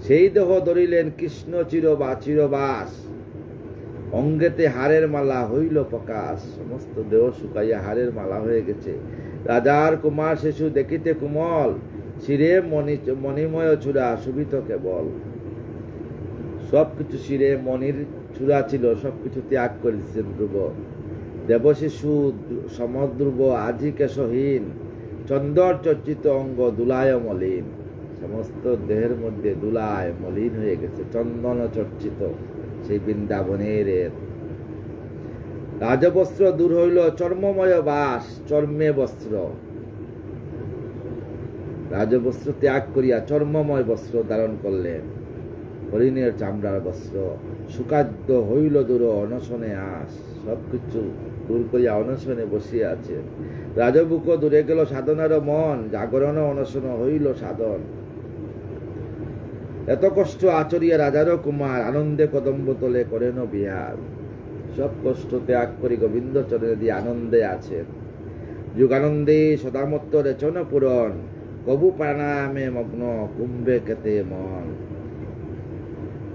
সেই দেহ ধরিলেন কৃষ্ণ চিরবাস, অঙ্গেতে হারের মালা হইল প্রকাশ। সমস্ত দেহ শুকাইয়া হারের মালা হয়ে গেছে। রাজার কুমার শিশু দেখিতে কোমল, শিরে মণিময় চূড়া শোভিত কেবল। সবকিছু শিরে মণির চূড়া ছিল, সবকিছু ত্যাগ করেছেন ধ্রুব। দেবশিশু সমধ্রুব আজি কেশহীন, চন্দর চর্চিত অঙ্গ দুলায় মলিন। সমস্ত দেহের মধ্যে দুলায় মলিন হয়ে গেছে, চন্দন চর্চিত সেই বৃন্দাবনের। রাজবস্ত্র দূর হইল চর্মময় বাস, চর্মে বস্ত্র। রাজবস্ত্র ত্যাগ করিয়া চর্মময় বস্ত্র ধারণ করলেন। হরিণের চামড়ার বস্ত্র, সুখাদ্য হইল দূর অনশনে আস, সবকিছু দূর করিয়া অনশনে বসিয়া আছেন। রাজবুক দূরে গেল সাধনার মন, জাগরণ অনশন হইল সাধন। এত কষ্ট আচরিয়া রাজার কুমার, আনন্দে কদম্ব তলে করেন বিহার। সব কষ্ট ত্যাগ করি গোবিন্দ চরণে দিয়ে আনন্দে আছেন। যুগানন্দে সদামত্ত রেচন পূরণ, কবু প্রাণায়ামে মগ্ন কুম্ভে কেতে মন।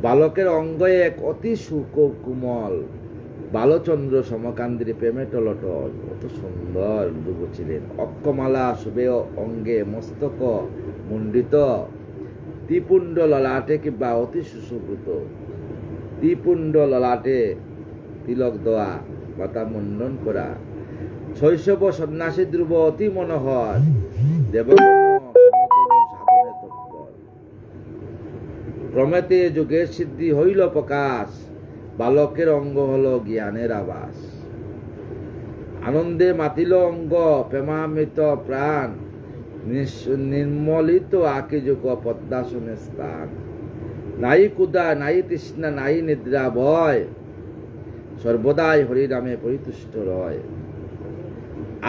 বালকের অঙ্গ এক অতি সুখ কুমল, বালচন্দ্র সমকান্দির প্রেমে টলটল। কত সুন্দর ধ্রুব ছিলেন। অক্ষমালা শুভে অঙ্গে, মস্তক মুন্ডিত, ত্রিপুণ্ড ললাটে কিংবা অতি সুশোভিত। ত্রিপুণ্ড ললাটে তিলক দেওয়া, মাতা মুন্ডন করা। শৈশব সন্ন্যাসী ধ্রুব অতি মনোহর, দেবগণ সমতনু সাধনে তৎপর। ক্রমেতে যুগের সিদ্ধি হইল প্রকাশ, বালকের অঙ্গ হল জ্ঞানের আবাস। আনন্দে মাতিল অঙ্গ, প্রেমামৃত প্রাণ, নির্মলিত আকি যুগ পদ্মাসনে স্থান। নাই কুদা নাই তৃষ্ণা নাই নিদ্রা ভয়, সর্বদাই হরিনামে পরিতুষ্ট রয়।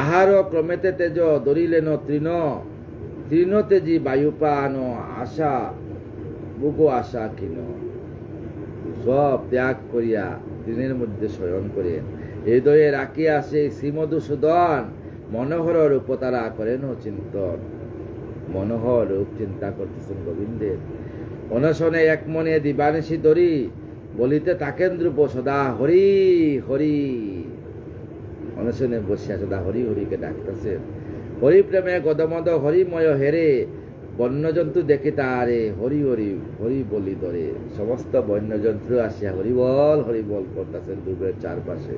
আহার ক্রমেতে তেজ দরিলেন তৃণ, তৃণ তেজি বায়ুপান আশা বুক আশা কিন। সব ত্যাগ করিয়া তৃণের মধ্যে শয়ন করেন। হৃদয়ে রাখিয়া সেই শ্রীমধুসূদন, মনোহর রূপ তারা করেন চিন্তন। মনোহর রূপ চিন্তা করতেছেন গোবিন্দের। অনশনে এক মনে দিবানিশি ধরি, বলিতে থাকেন ধ্রুব সদা হরি হরি। অনশনে বসিয়া সদা হরি হরিকে ডাকতেছেন। হরি প্রেমে গদমদ হরিময় হেরে, বন্যজন্তু দেখি তারে হরি হরি হরি বলি ধরে। সমস্ত বন্যজন্তু আসিয়া হরিবল হরিবল করতেছেন ধ্রুবের চারপাশে।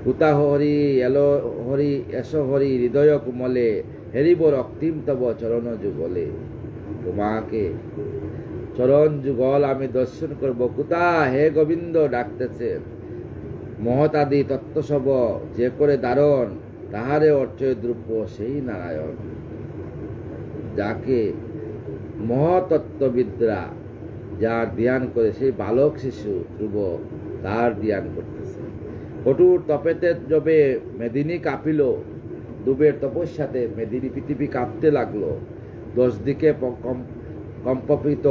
কুতা হরি এলো হরি এসো হরি হৃদয় কুমলে, হেরিব রক্তিম তব চরণ যুগলে। তোমাকে চরণ যুগল আমি দর্শন করব, কুতা হে গোবিন্দ ডাকতেছেন। মহতাদি তত্ত্ব সব যে করে দারণ, তাহারে অর্চয় দ্রব্য সেই নারায়ণ। যাকে মহতত্ত্ববিদরা যার ধ্যান করে, সেই বালক শিশু ধ্রুব তার ধ্যান করতেছে। কঠোর তপেতে যবে মেদিনী কাঁপিল, ধ্রুবের তপস্যাতে মেদিনী পৃথিবী কাঁপতে লাগলো। 10 দিকে কম্পিত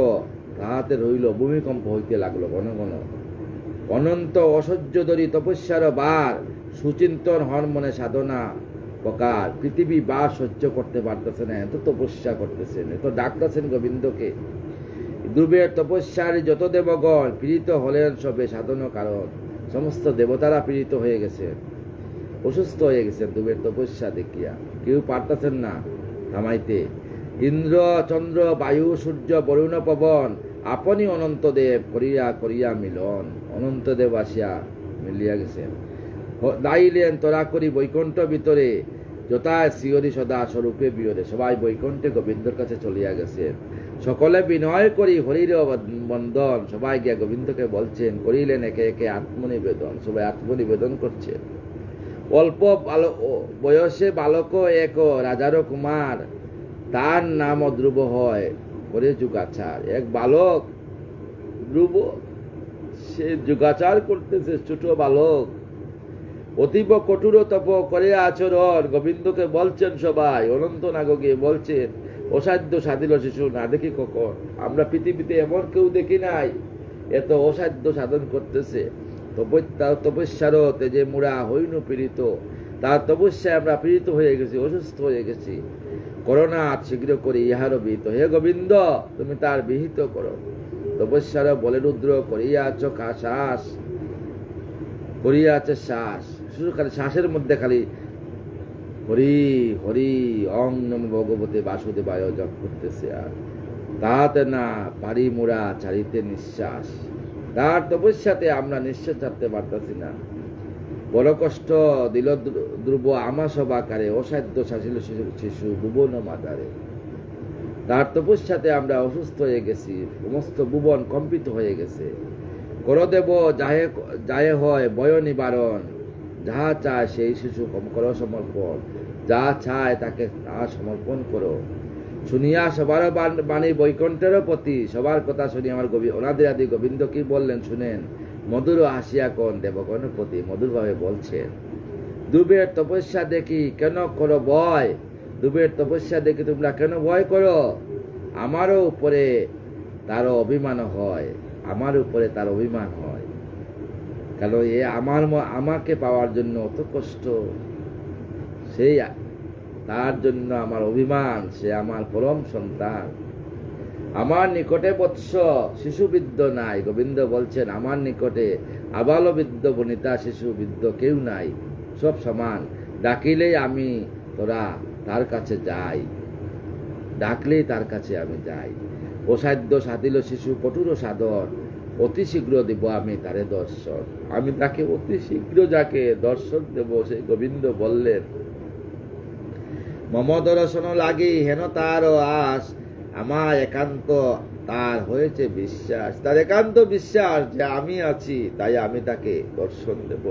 তাহাতে রইল, ভূমিকম্প হইতে লাগলো ঘন ঘন। অনন্ত অসহ্য ধরি তপস্যার বার, সুচিন্তন হন মনে সাধনা প্রকার। পৃথিবী বা সহ্য করতে পারতেছে না, এত তপস্যা করতেছেন, এত ডাকতেছেন গোবিন্দকে। ধ্রুবের তপস্যার যত দেবগণ পীড়িত হলেন সবে সাধন কারণ। সমস্ত দেবতারা পীড়িত হয়ে গেছে, অসুস্থ হয়ে গেছেন ধ্রুবের তপস্যা দেখিয়া। কেউ পারতেছেন না থামাইতে। ইন্দ্র চন্দ্র বায়ু সূর্য বরুণ পবন, আপনি অনন্তদেব করিয়া করিয়া মিলন। অনন্তদেব আসিয়া মিলিয়া গেছেন। দাইলেন তোরা করি বৈকুণ্ঠ ভিতরে, যথায় শ্রীহরি সদা স্বরূপে বিয়রে। সবাই বৈকুণ্ঠে গোবিন্দর কাছে চলিয়া গেছে। সকলে বিনয় করি হরির বন্দন, সবাই গিয়া গোবিন্দকে বলছেন। করিলেন একে একে আত্মনিবেদন, সবাই আত্মনিবেদন করছে। অল্প বয়সে বালক এক রাজার কুমার, তার নাম ধ্রুব হয় করে যুগাচার। এক বালক ধ্রুব, সে যুগাচার করতেছে, ছোট বালক। অতীব কঠোর তপ করে আচরণ, গোবিন্দকে বলছেন সবাই। অনন্ত নাগকে বলছেন, অসাধ্য সাধিল শিশু না দেখি কখন। আমরা পৃথিবীতে এমন কেউ দেখি নাই এত অসাধ্য সাধন করতেছে। তপস্যারও তেজে মুড়া হইনু পীড়িত, তার তপস্যায় আমরা পীড়িত হয়ে গেছি, অসুস্থ হয়ে গেছি। করোনা শীঘ্র করে ইহারও বিহিত। হে গোবিন্দ, তুমি তার বিহিত করো। তপস্যারও বলে রুদ্র করিয়াছ শ্বাস, করিয়াছে শ্বাস। শুধু খালি শ্বাসের মধ্যে খালি হরি হরি অং নম ভগবতে বাসুদেবায় জপ করতেছে। আর তাহাতে না পারি মোরা ছাড়িতে নিঃশ্বাস। তার তপস্যাতে আমরা নিঃশ্বাস ছাড়তে পারতেছি না। বড় কষ্ট দিল ধ্রুব আমা সবাকারে, অসাধ্য শাসিল শিশু ভুবন মাতারে। তার তপস্যাতে আমরা অসুস্থ হয়ে গেছি, সমস্ত ভুবন কম্পিত হয়ে গেছে। করদেব যাহে হয় বয় নিবারণ, যাহা চায় সেই শিশু করো সমর্পণ। যা চায় তাকে তা সমর্পণ করো। শুনিয়া সবার বাণী বৈকুণ্ঠেরও প্রতি, সবার কথা শুনি আমার অনাদি আদি গোবিন্দ কি বললেন শুনেন। মধুর হাসিয়া কোন দেবগণের প্রতি মধুরভাবে বলছেন, ধ্রুবের তপস্যা দেখি কেন করো ভয়, ধ্রুবের তপস্যা দেখি তোমরা কেন ভয় করো, আমারও উপরে তারও অভিমান হয়, আমার উপরে তার অভিমান হয়, কারণ এ আমাকে পাওয়ার জন্য অত কষ্ট, সেই তার জন্য আমার অভিমান, সে আমার পরম সন্তান, আমার নিকটে বৎস শিশুবৃদ্ধ নাই। গোবিন্দ বলছেন আমার নিকটে আবালবৃদ্ধ বনিতা শিশুবৃদ্ধ কেউ নাই, সব সমান, ডাকিলেই আমি তোরা তার কাছে যাই, ডাকলেই তার কাছে আমি যাই। অসাধ্য সাধিল শিশু কঠোর সাধন, অতি শীঘ্র দিব আমি তারে দর্শন, আমি তাকে অতি শীঘ্র যাকে দর্শন দেব। সেই গোবিন্দ বললেন মম দর্শন লাগি হেন তার আস, আমার একান্ত তার হয়েছে বিশ্বাস, তার একান্ত বিশ্বাস যে আমি আছি, তাই আমি তাকে দর্শন দেব।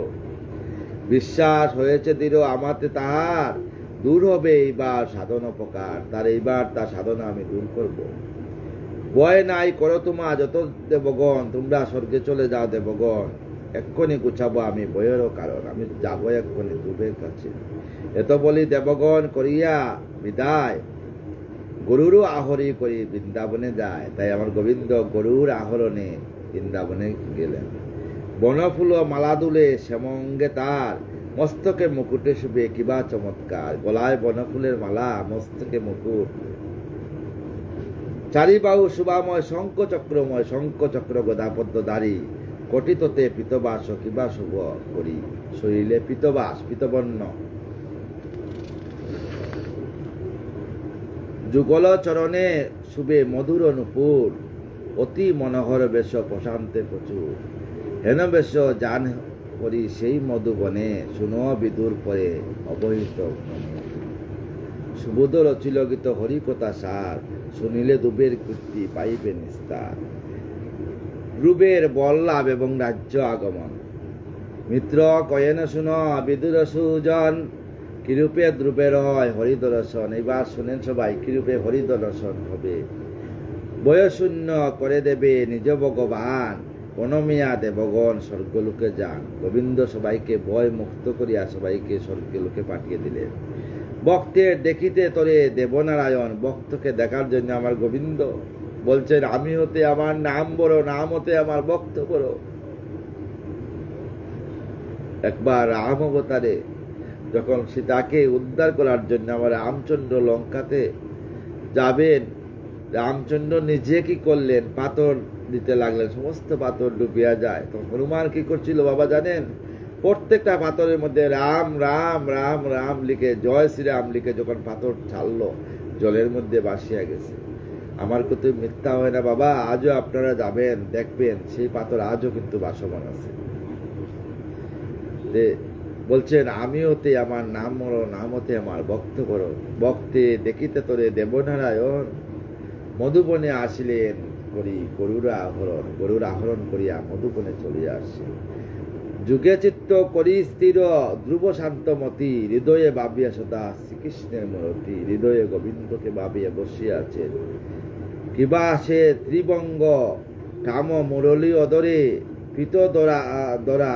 বিশ্বাস হয়েছে দৃঢ় আমাতে তাহার, দূর হবে এইবার সাধন উপকার, তার এইবার তার সাধনা আমি দূর করব। ভয় নাই করো তোমা যত দেবগণ, তোমরা স্বর্গে চলে যাও দেবগণ, এক্ষুনি গুছাবো আমি ভয়েরও কারণ, আমি যাবো এক্ষুনি ধ্রুবের কাছে। এত বলি দেবগণ করিয়া বিদায়, গরুরও আহরি করি বৃন্দাবনে যায়। তাই আমার গোবিন্দ গরুর আহরণে বৃন্দাবনে গেলেন। বনফুল মালা দুলে শ্যামঙ্গে তার, মস্তকে মুকুটে শুভে কিবা চমৎকার, গলায় বনফুলের মালা, মস্তকে মুকুট, চারিবাহু শুভাময় শঙ্খ চক্রময়, শঙ্খ চক্র গদাপদ্ম দাড়ি, কটিততে পীতবাস কিবা শুভ করি, শরীরে পীতবাস পীতবর্ণ, যুগল চরণে শুভে মধুর নূপুর, অতি মনোহর বেশ প্রশান্তে প্রচুর, হেন বেশ জান করি সেই মধুবনে, শুনো বিদুর পরে অবহিত মনে, সুবোধ রচিল গীত হরিকথা সার, শুনিলে দুবের কীর্তি পাইবে নিস্তার। ধ্রুবের বল লাভ এবং রাজ্য আগমন, মিত্র কয়েন শুন বিদুর সুজন, কিরূপে ধ্রুবের হয় হরিদর্শন। এবার শুনেন সবাই, কিরূপে হরিদর্শন হবে। বয়শূন্য করে দেবে নিজ ভগবান, বনমিয়া দেবগণ স্বর্গলোকে যান। গোবিন্দ সবাইকে ভয় মুক্ত করিয়া সবাইকে স্বর্গলোকে পাঠিয়ে দিলেন। ভক্তের দেখিতে তোরে দেবনারায়ণ, ভক্তকে দেখার জন্য আমার গোবিন্দ বলছেন আমি হতে আমার নাম বড়, নাম হতে আমার ভক্ত বড়। একবার রাম অবতারে যখন সীতাকে উদ্ধার করার জন্য আমার রামচন্দ্র লঙ্কাতে যাবেন, রামচন্দ্র নিজে কি করলেন, পাথর দিতে লাগলেন, সমস্ত পাথর ডুবিয়া যায়। তখন হনুমান কি করছিল বাবা জানেন, প্রত্যেকটা পাথরের মধ্যে রাম রাম রাম রাম লিখে, জয় শ্রীরাম লিখে যখন পাথর ছাড়লো, জলের মধ্যে ভাসিয়া গেছে। আমার কিন্তু মিথ্যা হয় না বাবা, আজও আপনারা যাবেন দেখবেন সেই পাথর আজও কিন্তু ভাসমান আছে। বলছেন আমি হতে আমার নাম মরো, নাম হতে আমার ভক্ত করো। ভক্তে দেখিতে তোরে দেবনারায়ণ, মধুবনে আসিলেন করি গরুর আহরণ, গরুর আহরণ করিয়া মধুবনে চলিয়া আসে। যুগে চিত্ত করি স্থির ধ্রুব শান্তমতি, হৃদয়ে ভাবিয়া সদা শ্রীকৃষ্ণের মূরতি, হৃদয়ে গোবিন্দকে ভাবিয়া বসিয়া আছেন। কিবা আসে ত্রিবঙ্গ কাম মুরলী অদরে, পিত দরা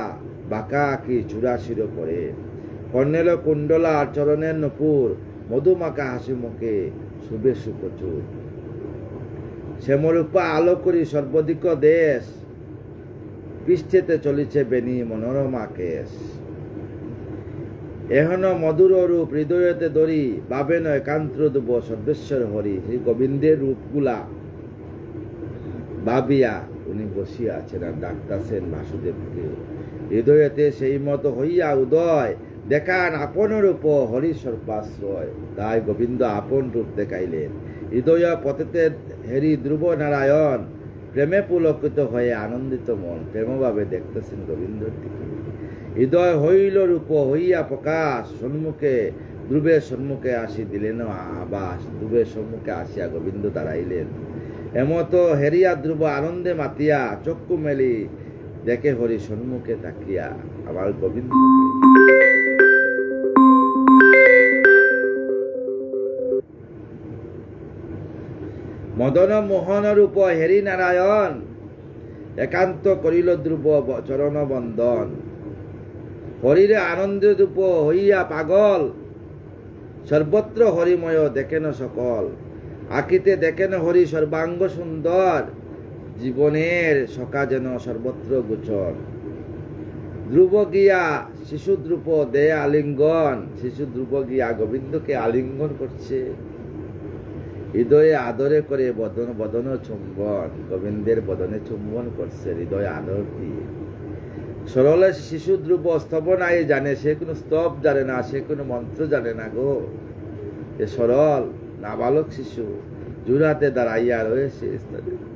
বাঁকা আঁকি চূড়াশির পরে, কর্ণেল কুণ্ডলা চরণের নপুর, মধুমাকা হাসি মুখে শুভে সুপ্রচুর। শ্যামরূপা আলো করি সর্বদিক দেশ, পৃষ্ঠেতে চলিছে বেনি মনোরমা কেশ। এহন মধুর রূপ হৃদয়তে দরি, ভাবেন একান্ত দুব সর্বেশ্বর হরি। সেই গোবিন্দের রূপগুলা ভাবিয়া উনি বসিয়া আছেন আর ডাকতেছেন বাসুদেবকে। হৃদয়তে সেই মতো হইয়া উদয়, দেখান আপন রূপ হরি সর্বাশ্রয়। তাই গোবিন্দ আপন রূপ দেখাইলেন। হৃদয় পথেতে হেরি ধ্রুব নারায়ণ, প্রেমে পুলকিত হয়ে আনন্দিত মন, প্রেমভাবে দেখতেছেন গোবিন্দর দিকে। হৃদয় হইল রূপ হইয়া প্রকাশ, সম্মুখে ধ্রুবের সম্মুখে আসি দিলেন আবাস। ধ্রুবের সম্মুখে আসিয়া গোবিন্দ দাঁড়াইলেন। এমত হেরিয়া ধ্রুব আনন্দে মাতিয়া, চক্ষু মেলি দেখে হরি সম্মুখে তাকিয়া আবার গোবিন্দ। মদন মোহন রূপ হেরি নারায়ণ, একান্ত করিল ধ্রুব চরণ বন্দন। হরিরে আনন্দ রূপ হইয়া পাগল, সর্বত্র হরিময় দেখেন সকল। আঁকিতে দেখেন হরি সর্বাঙ্গ সুন্দর, জীবনের সকা যেন সর্বত্র গোচর। ধ্রুব গিয়া শিশু ধ্রুব দে আলিঙ্গন, শিশু ধ্রুব গিয়া গোবিন্দকে আলিঙ্গন করছে, হৃদয়ে আদরে করে বদন বদন চুম্বন। গোবিন্দের বদনে চুম্বন করছে হৃদয়ে আদর দিয়ে। সরল শিশু ধ্রুব স্তব নাই জানে, সে কোনো স্তব জানে না, সে কোনো মন্ত্র জানে না গো। এ সরল নাবালক শিশু জুড়াতে দাঁড়াইয়া রয়েছে,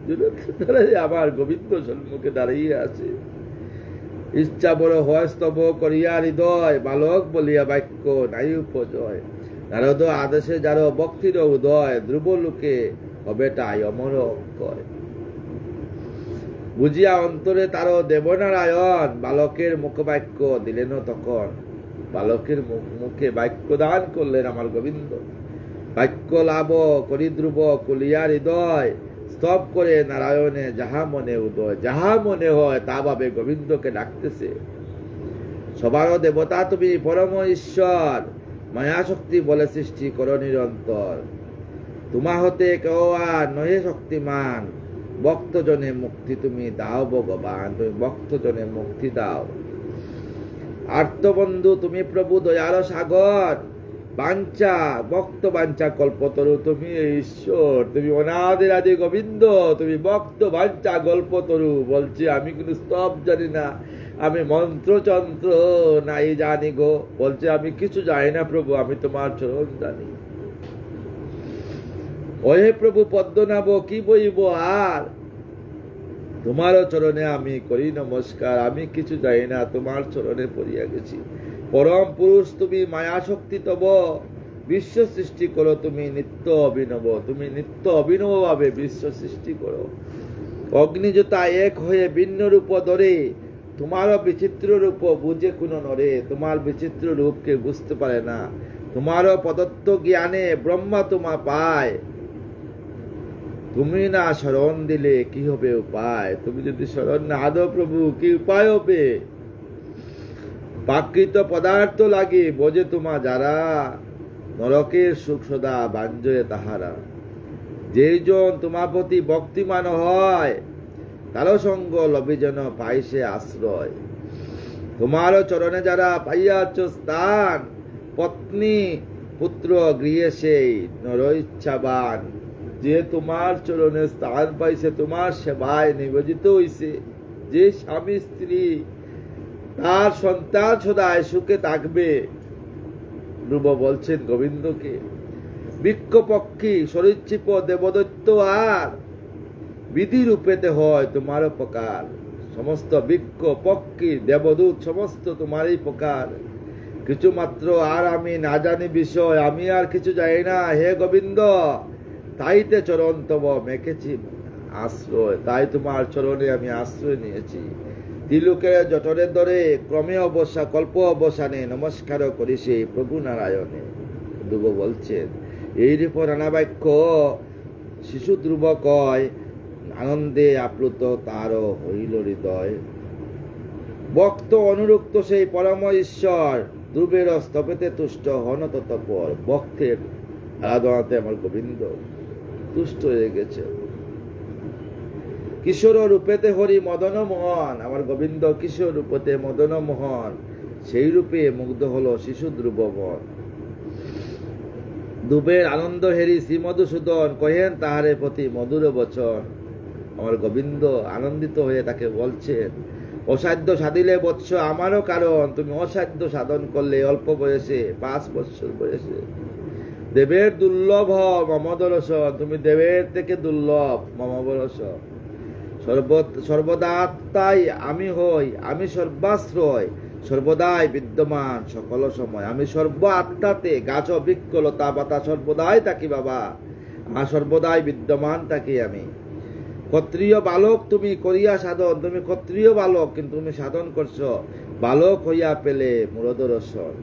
জুড়াতে দাঁড়াইয়া আমার গোবিন্দ সম্মুখে দাঁড়াইয়া আছে। ইচ্ছা বড় হয় স্তব করিয়া হৃদয়, বালক বলিয়া বাক্য নাই উপজয়। নারদ আদেশে যার ভক্তির উদয়, ধ্রুব লোকে হবে তাই অমর অক্ষয়। বুঝিয়া অন্তরে তার দেবনারায়ণ, বালকের মুখ বাক্য দিলেন তখন। বালকের মুখে বাক্য দান করলেন আমার গোবিন্দ। বাক্য লাভ করি ধ্রুব কুলিয়া হৃদয়, স্তব করে নারায়ণে যাহা মনে উদয়। যাহা মনে হয় তা ভাবে গোবিন্দকে ডাকতেছে। সবার দেবতা তুমি পরম ঈশ্বর, মায়া শক্তি বলে সৃষ্টি করো নিরন্তর। তোমা হতে কেউ আর নহে শক্তিমান, ভক্তজনে মুক্তি তুমি দাও ভগবান, তুমি ভক্তজনে মুক্তি দাও। আর্তবন্ধু তুমি প্রভু দয়াল সাগর, বাঞ্ছা ভক্ত বাঞ্ছা কল্পতরু তুমি ঈশ্বর। তুমি অনাদির আদি গোবিন্দ, তুমি ভক্ত বাঞ্ছা কল্পতরু। বলছি আমি কিন্তু স্তব জানি না, আমি মন্ত্রচন্ত্র নাই জানি গো। বলছে আমি কিছু জানি না প্রভু, আমি তোমার চরণ জানি। ওহে প্রভু পদ্মনাভ কি বইব আর, তোমার চরণে আমি করি নমস্কার। আমি কিছু জানি না, তোমার চরণে পড়িয়া গেছি। পরম পুরুষ তুমি, মায়া শক্তি তব, বিশ্ব সৃষ্টি করো তুমি নিত্য অভিনব। তুমি নিত্য অভিনব ভাবে বিশ্ব সৃষ্টি করো। অগ্নিজোতা এক হয়ে ভিন্ন রূপ ধরে, তোমারও বিচিত্র রূপ বুঝে কোনো নরে। তোমার বিচিত্র রূপকে বুঝতে পারে না, তোমারও প্রদত্ত জ্ঞানে ব্রহ্মা তোমা পায়। তুমি না শরণ দিলে কি হবে উপায়? তুমি যদি শরণ না দাও প্রভু, কি উপায় হবে? প্রাকৃত পদার্থ লাগে বোঝে তোমা যারা, নরকের সুখ সদা বাঞ্জয়ে তাহারা। যেজন তোমার প্রতি ভক্তিমান হয়, তার সঙ্গ লবি যেন পাইছে আশ্রয়। তোমার চরণে যারা পাইয়াছ স্থান, পত্নী পুত্র গৃহে সেই নর ইচ্ছাবান। যে তোমার চরণে স্থান পাইছে, তোমার সেবায় নিবেদিত হইছে, যে স্বামী স্ত্রী তার সন্তান সদায় সুখে থাকবে। ধ্রুব বলছেন গোবিন্দকে, বৃক্ষ পক্ষী সরীসৃপ দেবদৈত্য আর, বিধি রূপেতে হয় তোমার প্রকার। সমস্ত বৃক্ষ পক্ষী দেবদূত সমস্ত তোমারই প্রকার। কিছু মাত্র আর আমি না জানি বিষয়, আমি আর কিছু জানি না হে গোবিন্দ। তাইতে চরণ তব মেখেছি আশ্রয়, তাই তোমার চরণে আমি আশ্রয় নিয়েছি। তিলুকের জটরে ধরে ক্রমে অবসা কল্প অবসানে নমস্কার করি সেই প্রভু নারায়ণে। ধ্রুব বলছেন এই রূপ নানা বাক্য শিশু ধ্রুব কয়, আনন্দে আপ্লুত তারও হইল হৃদয়। ভক্ত অনুরক্ত সেই পরম ঈশ্বর, ধ্রুবের স্তবেতে তুষ্ট হন তৎপর। ভক্তের আরাধনাতে আমার গোবিন্দ তুষ্ট হয়ে গেছে। কিশোর রূপেতে হরি মদন মোহন, আমার গোবিন্দ কিশোর রূপতে মদন মোহন, সেই রূপে মুগ্ধ হলো শিশু ধ্রুব মন। ধ্রুবের আনন্দ হেরি শ্রী মধুসূদন, কহেন তাহারে প্রতি মধুর বচন। আমার গোবিন্দ আনন্দিত হয়ে তাকে বলছেন, অসাধ্য সাধিলে বৎস আমারও কারণ। তুমি অসাধ্য সাধন করলে অল্প বয়সে, 5 বছর বয়সে। দেবের দুর্লভ মমদরসন, তুমি দেবের থেকে দুর্লভ মমবরসন। সর্বদা তাই আমি হই, আমি সর্বাশ্রয়, সর্বদাই বিদ্যমান সকল সময়। আমি সর্ব আত্মাতে, গাছ বৃক্ষ লতা পাতা সর্বদাই থাকি বাবা, আমার সর্বদাই বিদ্যমান থাকি আমি। ক্ষত্রিয় বালক তুমি করিয়া সাধন, তুমি ক্ষত্রিয় বালক কিন্তু তুমি সাধন করছো, বালক হইয়া পেলে মূলদর্শন।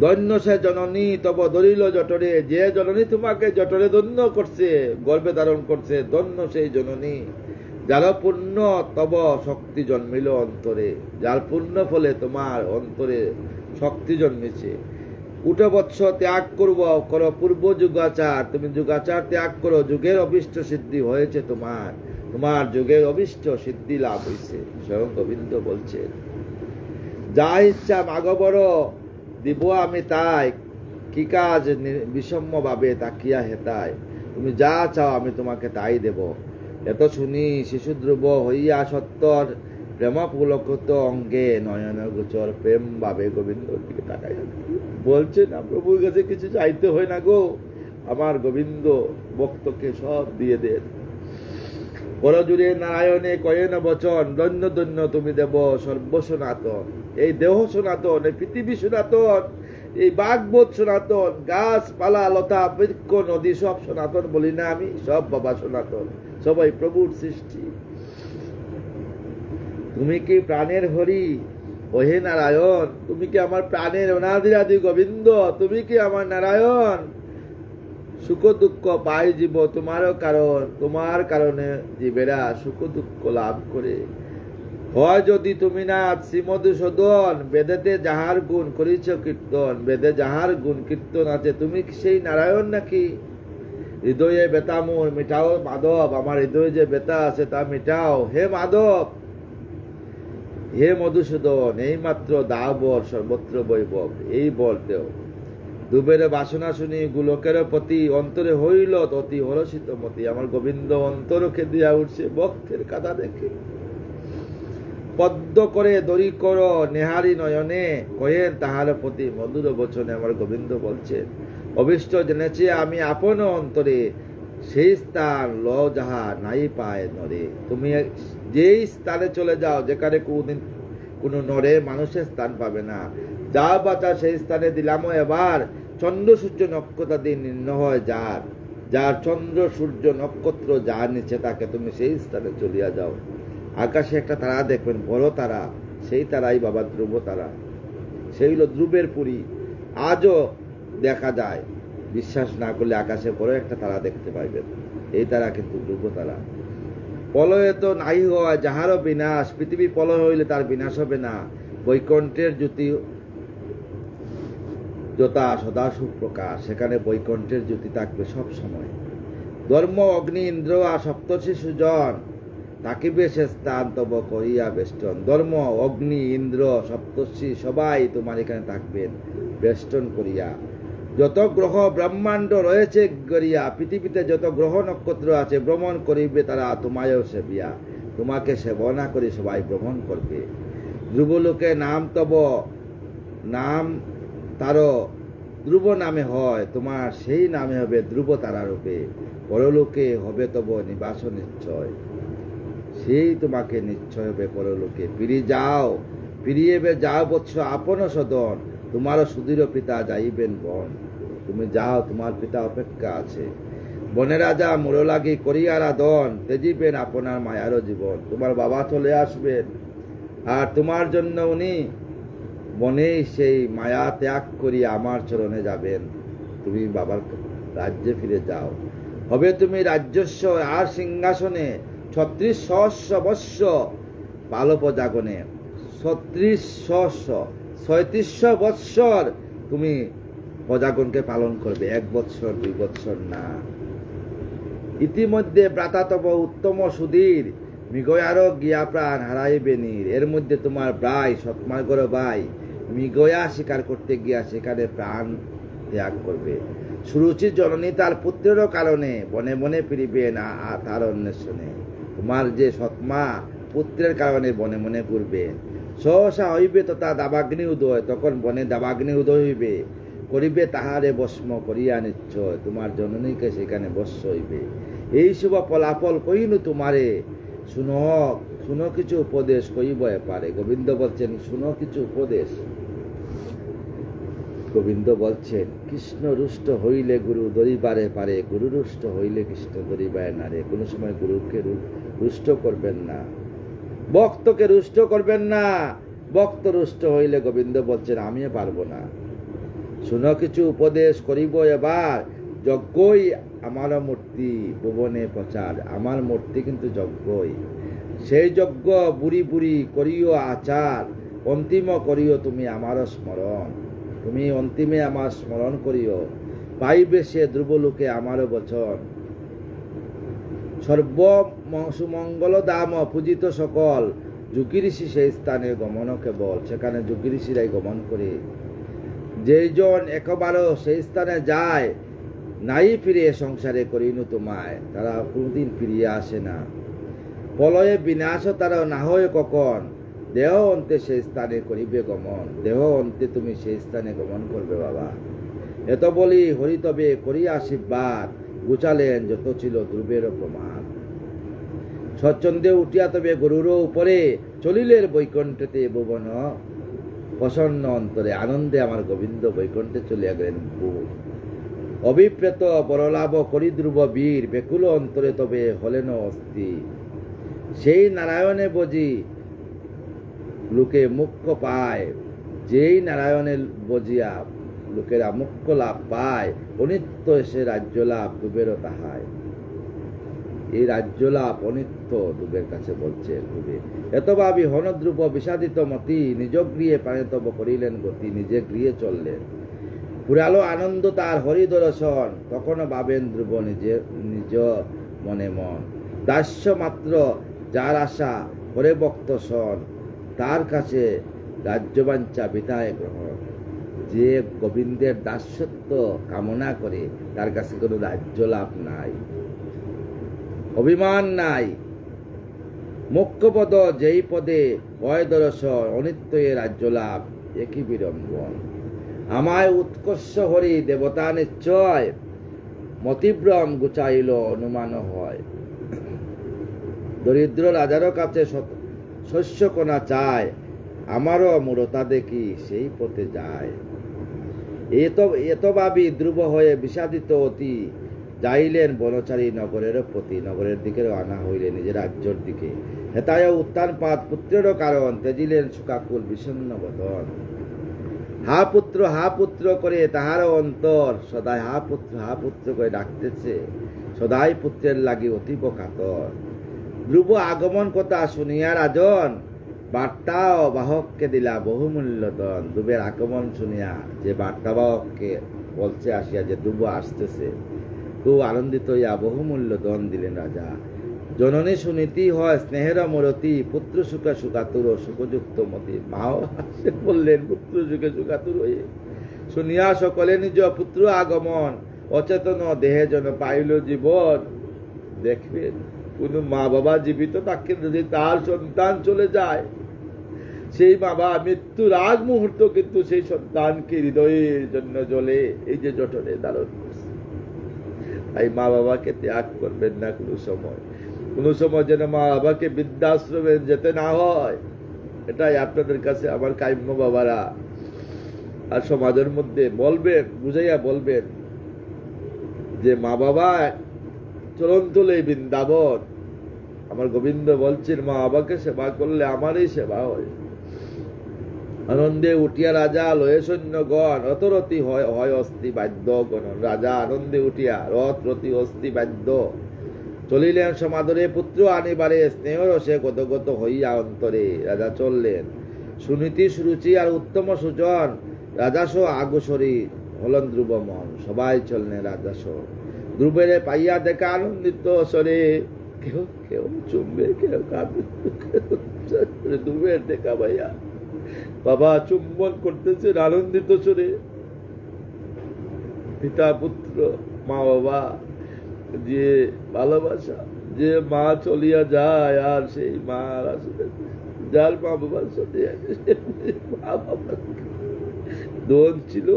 ধন্য সে জননী তব ধরিল জটরে, যে জননী তোমাকে জটরে ধন্য করছে, গর্ভে ধারণ করছে, ধন্য সেই জননী। যার পুণ্য তব শক্তি জন্মিল অন্তরে, যার পুণ্য ফলে তোমার অন্তরে শক্তি জন্মেছে। উঠে বৎস ত্যাগ করব, করো পূর্ব যুগাচার, তুমি যুগাচার ত্যাগ করো, যুগের অভিষ্ট সিদ্ধি হয়েছে তোমার, তোমার যুগের অভিষ্ট সিদ্ধি লাভ হয়েছে। স্বয়ং গোবিন্দ বলছেন, যা ইচ্ছা মাগো বড় দিব আমি তাই, কি কাজ বিষম্য ভাবে তাকিয়া হেতায়, তুমি যা চাও আমি তোমাকে তাই দেব। এত শুনি শিশু ধ্রুব হইয়া সত্তর, প্রেম পুলকত অঙ্গে নয়ন গোচর, প্রেম ভাবে গোবিন্দর দিকে তাকাই বলছে না, প্রভুর কাছে কিছু চাইতে হয় না গো, আমার গোবিন্দ ভক্তকে সব দিয়ে দেন। পরজুড়ে নারায়ণে কয়েন বচন, ধন্য ধন্য তুমি দেব সর্ব সনাতন। এই দেহ সনাতন, এই পৃথিবী সনাতন, এই বাগবোধ সনাতন, গাছপালা লতা বৃক্ষ নদী সব সনাতন বলি না আমি, সব বাবা সনাতন, সবাই প্রভুর সৃষ্টি। তুমি কি প্রাণের হরি ওহে নারায়ণ, তুমি কি আমার প্রাণের অনাদিরাদি গোবিন্দ, তুমি কি আমার নারায়ণ। সুখ দুঃখ পাই জীব তোমারও কারণ, তোমার কারণে জীবেরা সুখ দুঃখ লাভ করে। হয় যদি তুমি না শ্রীমধুসূদন, বেদেতে যাহার গুণ করিছ কীর্তন, বেদে যাহার গুণ কীর্তন আছে, তুমি কি সেই নারায়ণ নাকি। হৃদয়ে বেতা মোর মিটাও মাধব, আমার হৃদয়ে যে বেতা আছে তা মিটাও হে মাধব। হে মধুসূদন, এই মাত্র দাও বর সর্বত্র বৈভব, এই বর দেও। দুবের বাসনা শুনি গোলকের প্রতি, অন্তরে হইল অতি হরষিত মতি, আমার গোবিন্দ অন্তর খেদিয়া উঠছে ভক্তের কাদা দেখে। পদ্ম করে দড়ি কর নেহারি নয়নে, কহেন তাহার প্রতি মধুর বচনে, আমার গোবিন্দ বলছেন, অভিষ্ট জেনেছে আমি আপন অন্তরে, সেই স্থান ল যাহা নাই পায় নরে। তুমি যেই স্থানে চলে যাও, যেখানে কোনো নরে মানুষের স্থান পাবে না, যা বাঁচা সেই স্থানে দিলাম এবার। চন্দ্র সূর্য নক্ষত্র দিন নিম্ন হয় যার, যার চন্দ্র সূর্য নক্ষত্র যার নিচে তাকে তুমি সেই স্থানে চলিয়া যাও। আকাশে একটা তারা দেখবেন, বড় তারা, সেই তারাই বাবা ধ্রুব তারা, সেই হলো ধ্রুবের পুরী, আজও দেখা যায়। বিশ্বাস না করলে আকাশে বড় একটা তারা দেখতে পাইবেন, এই তারা কিন্তু ধ্রুব তারা। প্রলয়ে তো নাই হয় যাহারও বিনাশ, পৃথিবী প্রলয় হইলে তার বিনাশ হবে না। বৈকুণ্ঠের জ্যোতি যথা সদা সুপ্রকাশ, সেখানে বৈকুণ্ঠের জ্যোতি থাকবে সব সময়। ধর্ম অগ্নি ইন্দ্র আর সপ্তর্ষি সুজন, থাকিবে সে স্থান তব করিয়া বেষ্টন। ধর্ম অগ্নি ইন্দ্র সপ্তর্ষি সবাই তোমার এখানে থাকবেন বেষ্টন করিয়া। যত গ্রহ ব্রহ্মাণ্ড রয়েছে গড়িয়া, পৃথিবীতে যত গ্রহ নক্ষত্র আছে ভ্রমণ করিবে তারা তোমায়ও সেবিয়া, তোমাকে সেবনা করে সবাই ভ্রমণ করবে। ধ্রুবলোকে নাম তব, নাম তারও ধ্রুব নামে হয়, তোমার সেই নামে হবে ধ্রুব তারা রূপে। পরলোকে হবে তব নিবাস নিশ্চয়, সেই তোমাকে নিশ্চয় হবে পরলোকে। ফিরিয়ে যাও বৎস আপন সদন, তোমারও সুদৃঢ় পিতা যাইবেন বন। তুমি যাও, তোমার পিতা অপেক্ষা আছে। বনে রাজা মুরলাগি করিয়ারা দন, তেজিবেন আপনার মায়ারও জীবন। তোমার বাবা চলে আসবেন, আর তোমার জন্য উনি বনেই সেই মায়া ত্যাগ করিয়া আমার চরণে যাবেন। তুমি বাবার রাজ্যে ফিরে যাও, হবে তুমি রাজ্যস্ব আর সিংহাসনে। 36 বৎস পালব জাগনে, 36 বৎসর তুমি প্রজাগণকে পালন করবে, 1 বৎসর 2 বৎসর না। ইতিমধ্যে ভ্রাতাতব উত্তম সুধীর, মৃগয়ারও গিয়া প্রাণ হারাইবে নীর। এর মধ্যে তোমার প্রায় সৎমার্গর ভাই মৃগয়া শিকার করতে গিয়া সেখানে প্রাণ ত্যাগ করবে। সুরুচির জননী তার পুত্রেরও কারণে বনে বনে ফিরিবে না তার অন্বেষণে। তোমার যে সৎমা পুত্রের কারণে বনে বনে ঘুরবে। সহসা হইবে তথা দাবাগ্নি উদয়, তখন বনে দাবাগ্নি উদয় হইবে। করিবে তাহারে ভস্ম করিয়া নিশ্চয়, তোমার জননীকে সেখানে ভস্ম হইবে। এই শুভ ফলাফল কইনু তোমারে, শুনো কিছু উপদেশ কইব পারে। গোবিন্দ বলছেন শুনো কিছু উপদেশ। গোবিন্দ বলছেন, কৃষ্ণ রুষ্ট হইলে গুরু ধরিবারে পারে, গুরু রুষ্ট হইলে কৃষ্ণ ধরিবায় না রে। কোনো সময় গুরুকে রুষ্ট করবেন না, ভক্তকে রুষ্ট করবেন না। ভক্ত রুষ্ট হইলে গোবিন্দ বলছেন আমিও পারবো না। শুনো কিছু উপদেশ করিব এবার, যজ্ঞই আমার মূর্তি ভুবনে প্রচার। আমার মূর্তি কিন্তু যজ্ঞই, সেই যজ্ঞ বুড়ি বুড়ি করিও আচার, অন্তিম করিও তুমি আমারও স্মরণ। তুমি অন্তিমে আমার স্মরণ করিও, পাইবে সে ধ্রুবলোকে আমারও বচন। সর্ব সুমঙ্গল দাম পূজিত সকল, যোগী ঋষি সেই স্থানে গমন কেবল। সেখানে যোগী ঋষিরাই গমন করে। যেজন একবারও সেই স্থানে যায়, নাই ফিরে সংসারে করিনু তোমায়, তারা কোনদিন ফিরিয়ে আসে না। প্রলয়ে বিনাশ তারা না হয় কখন, দেহ অন্তে সেই স্থানে করিবে গমন। দেহ অন্তে তুমি সেই স্থানে গমন করবে বাবা। এত বলি হরি তবে করিয়া আশীর্বাদ, গুছালেন যত ছিল ধ্রুবের প্রমাণ। স্বচ্ছন্দে উঠিয়া তবে গরুর উপরে, চলিলের বৈকুণ্ঠেতে ভুবন প্রসন্ন অন্তরে। আনন্দে আমার গোবিন্দ বৈকুণ্ঠে চলিয়া গেলেন। অভিপ্রেত বরলাভ করি ধ্রুব বীর, বেকুল অন্তরে তবে হলেন অস্থি। সেই নারায়ণে বজি লোকে মুখ্য পায়, যেই নারায়ণের বজিয়া লোকেরা মুখ্য লাভ পায়, অনিত্য এসে রাজ্য লাভ ধ্রুবেরও তাহায়। এই রাজ্য লাভ অনিত্য ধ্রুবের কাছে বলছে ধ্রুবে। এত ভাবি হন ধ্রুব বিষাদিত মতি, নিজ গৃহে প্রাণিতব করিলেন গতি। নিজে গৃহে চললেন, পুরালো আনন্দ তার হরি দর্শন, তখনও ভাবেন ধ্রুব নিজে নিজ মনে মন। দাস্য মাত্র যার আশা করে ভক্ত শন, তার কাছে রাজ্যবাঞ্ছা বিদায় গ্রহণ। যে গোবিন্দের দাস্যত্ব কামনা করে, তার কাছে কোনো রাজ্য লাভ নাই, অভিমান নাই। মুখ্য পদ যেই পদে হয় দর্শন, অনিত্য এ রাজ্য লাভ একই বিড়ম্বন। আমায় উৎকর্ষ হরি দেবতা নিশ্চয়, মতিভ্রম গুচাইল অনুমান হয়। দরিদ্র রাজারও কাছে শস্য কোনা চায়, আমারও মূরতা দেখি সেই পথে যায়। এত ভাবি ধ্রুব হয়ে বিষাদিত অতি, যাইলেন বনচারী নগরের প্রতি। নগরের দিকে আনা হইলেন, নিজের রাজ্যের দিকে। হেতায় উত্থানপাত পুত্রেরও কারণ, তেজিলেন সুকাকুল বিষণ্ণ বদন। হা পুত্র করে তাহারও অন্তর, সদাই হা পুত্র করে ডাকতেছে, সদাই পুত্রের লাগি অতীব কাতর। ধ্রুব আগমন কথা শুনিয়া রাজন, বার্তা ও বাহককে দিলা বহুমূল্য দন। ধ্রুবের আগমন শুনিয়া যে বার্তা বাহককে বলছে আসিয়া যে ধ্রুব আসতেছে, খুব আনন্দিত হইয়া বহুমূল্য দন দিলেন রাজা। জননী সুনীতি হয় স্নেহের মরতি, পুত্র সুখে সুখাতুর সুখযুক্ত মতি। মাও হাসে বললেন পুত্র সুখে সুখাতুর হয়ে। শুনিয়া সকলে নিজ পুত্র আগমন, অচেতন দেহে যেন পাইল জীবন। দেখবেন কোন মা বাবা জীবিত তাকে যদি তার সন্তান চলে যায়, সেই বাবা মৃত্যুর আগ মুহূর্ত কিন্তু সেই সন্তানকে হৃদয়ের জন্য জ্বলে, এই যে জঠরে ধারণ করছে। তাই মা বাবাকে ত্যাগ করবেন না কোনো সময় যেন মা বাবাকে বৃদ্ধাশ্রমে যেতে না হয়। এটাই আপনাদের কাছে আমার কাম্য বাবারা। আর সমাজের মধ্যে বলবেন, বুঝাইয়া বলবেন যে মা বাবা চরণ তোলে বৃন্দাবন। আমার গোবিন্দ বলছেন মা বাবাকে সেবা করলে আমারই সেবা হয়। আনন্দে উঠিয়া রাজা লয়ে সৈন্যগণ, রতরতি হয় অস্থি বাদ্য গণ। রাজা আনন্দে উঠিয়া রথ রতি অস্থি বাদ্য চলিলেন সমাদরে। পুত্র আনিবারে স্নেহ রসে গদগত হইয়া অন্তরে রাজা চললেন। সুনীতি সুরুচি আর উত্তম সুজন, রাজাস আগসরি হলন ধ্রুব মন। সবাই চললেন রাজাস। ধ্রুবের পাইয়া দেখা আনন্দিত স্বরে, কেউ চুমবে, কেউ কাঁদবে। ধ্রুবের দেখা পাইয়া বাবা চুম্বন করতেছেন আনন্দিত স্বরে। পিতা পুত্র মা বাবা যে ভালোবাসা, যে মা চলিয়া যায় আর সেই মা আসলে যার মা বাবার সাথে মা বাবার দোন ছিল,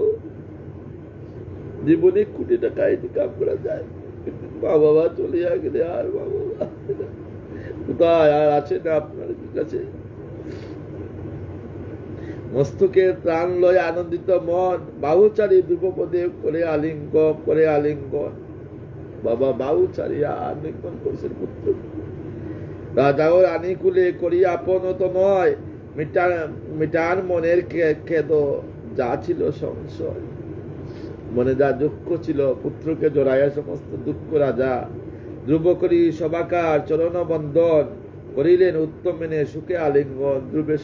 জীবনে কোটি টাকা ইনকাম করা যায়, মা বাবা চলিয়া গেলে আর মা বাবা কোথায় আর আছে না আপনার কাছে? মস্তকে প্রাণ লয় আনন্দিত মন, বাহুচারী ধ্রুপদে করে আলিঙ্গন। বাবা বাহু ছাড়িয়া আলিঙ্গন করছেন পুত্র। রাজাও রানী কুলে করিয়া আপন তো নয়, মিটান মনের খেদ যা ছিল সংশয়। মনে যা দুঃখ ছিল পুত্রকে জড়াইয়া সমস্ত দুঃখ রাজা ধ্রুব করি সবাকার চরণ বন্দন করিলেন উত্তম মেনে সুখে আলিঙ্গন। ধ্রুবে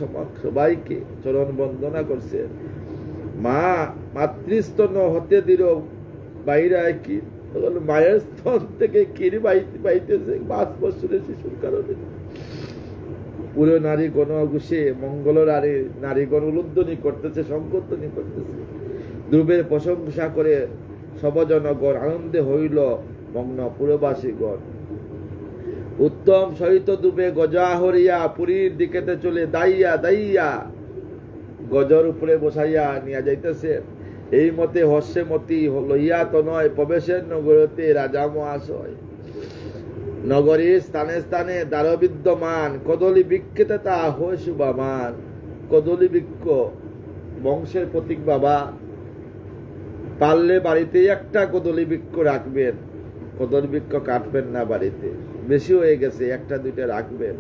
সবাইকে চরণ বন্দনা করছে। মা মাতৃস্তন হতে দিল বাইরায় কি মায়ের স্তন থেকে ক্ষীর বাইতেছে 5 বছরের শিশুর কারণে। পুরো নারী গণ ঘুষে মঙ্গল নারীগণ উলুধ্বনি করতেছে, সংকীর্তনী করতেছে। ধ্রুবের প্রশংসা করে সবজনগণ আনন্দে হইল মগ্ন পুরবাসীগণ। উত্তম সহিত ধ্রুবে গজা হরিয়া পুরীর দিকেতে চলে দাইয়া দাইয়া গজর উপরে বসাইয়া নিয়ে যাইতেছে। এই মতে হস্যে মতি লইয়া তো নয় প্রবেশের নগরতে রাজা মহাশয়। নগরীর স্থানে স্থানে দ্বার বিদ্যমান কদলী বৃক্ষেতে তা হয় শুভামান। কদলী বৃক্ষ বংশের প্রতীক বাবা, পারলে বাড়িতে একটা কদলী বৃক্ষ রাখবেন। কদলী বৃক্ষ কাটবেন না, বাড়িতে বেশি হয়ে গেছে, 1-2টা রাখবেন।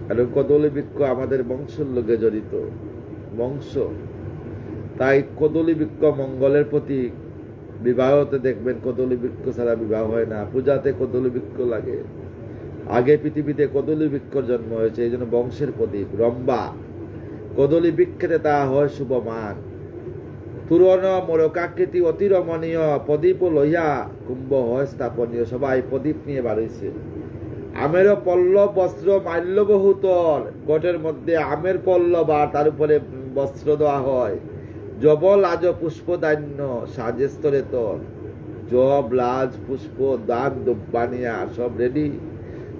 কারণ কদলী বৃক্ষ আমাদের বংশের লোকে জড়িত বংশ, তাই কদলী বৃক্ষ মঙ্গলের প্রতীক। বিবাহতে দেখবেন কদলী বৃক্ষ ছাড়া বিবাহ হয় না, পূজাতে কদলী বৃক্ষ লাগে। আগে পৃথিবীতে কদলী বৃক্ষর জন্ম হয়েছে, এই জন্য বংশের প্রতীক। রম্বা কদলী বৃক্ষেতে তা হয় শুভমান। তুরণ মোরকাকৃতি অতি রমণীয় প্রদীপ লইয়া কুম্ভ হয় স্থাপনীয়। সবাই প্রদীপ নিয়ে বাড়িছে। আমের পল্লব বস্ত্র মাল্য বহুতল, গটের মধ্যে আমের পল্লব আর তার উপরে বস্ত্র দেওয়া হয়। জবল আজ পুষ্প দান্য সাজে স্তরে তল। জব লাজ পুষ্প দান দুব্বানিয়া সব রেডি।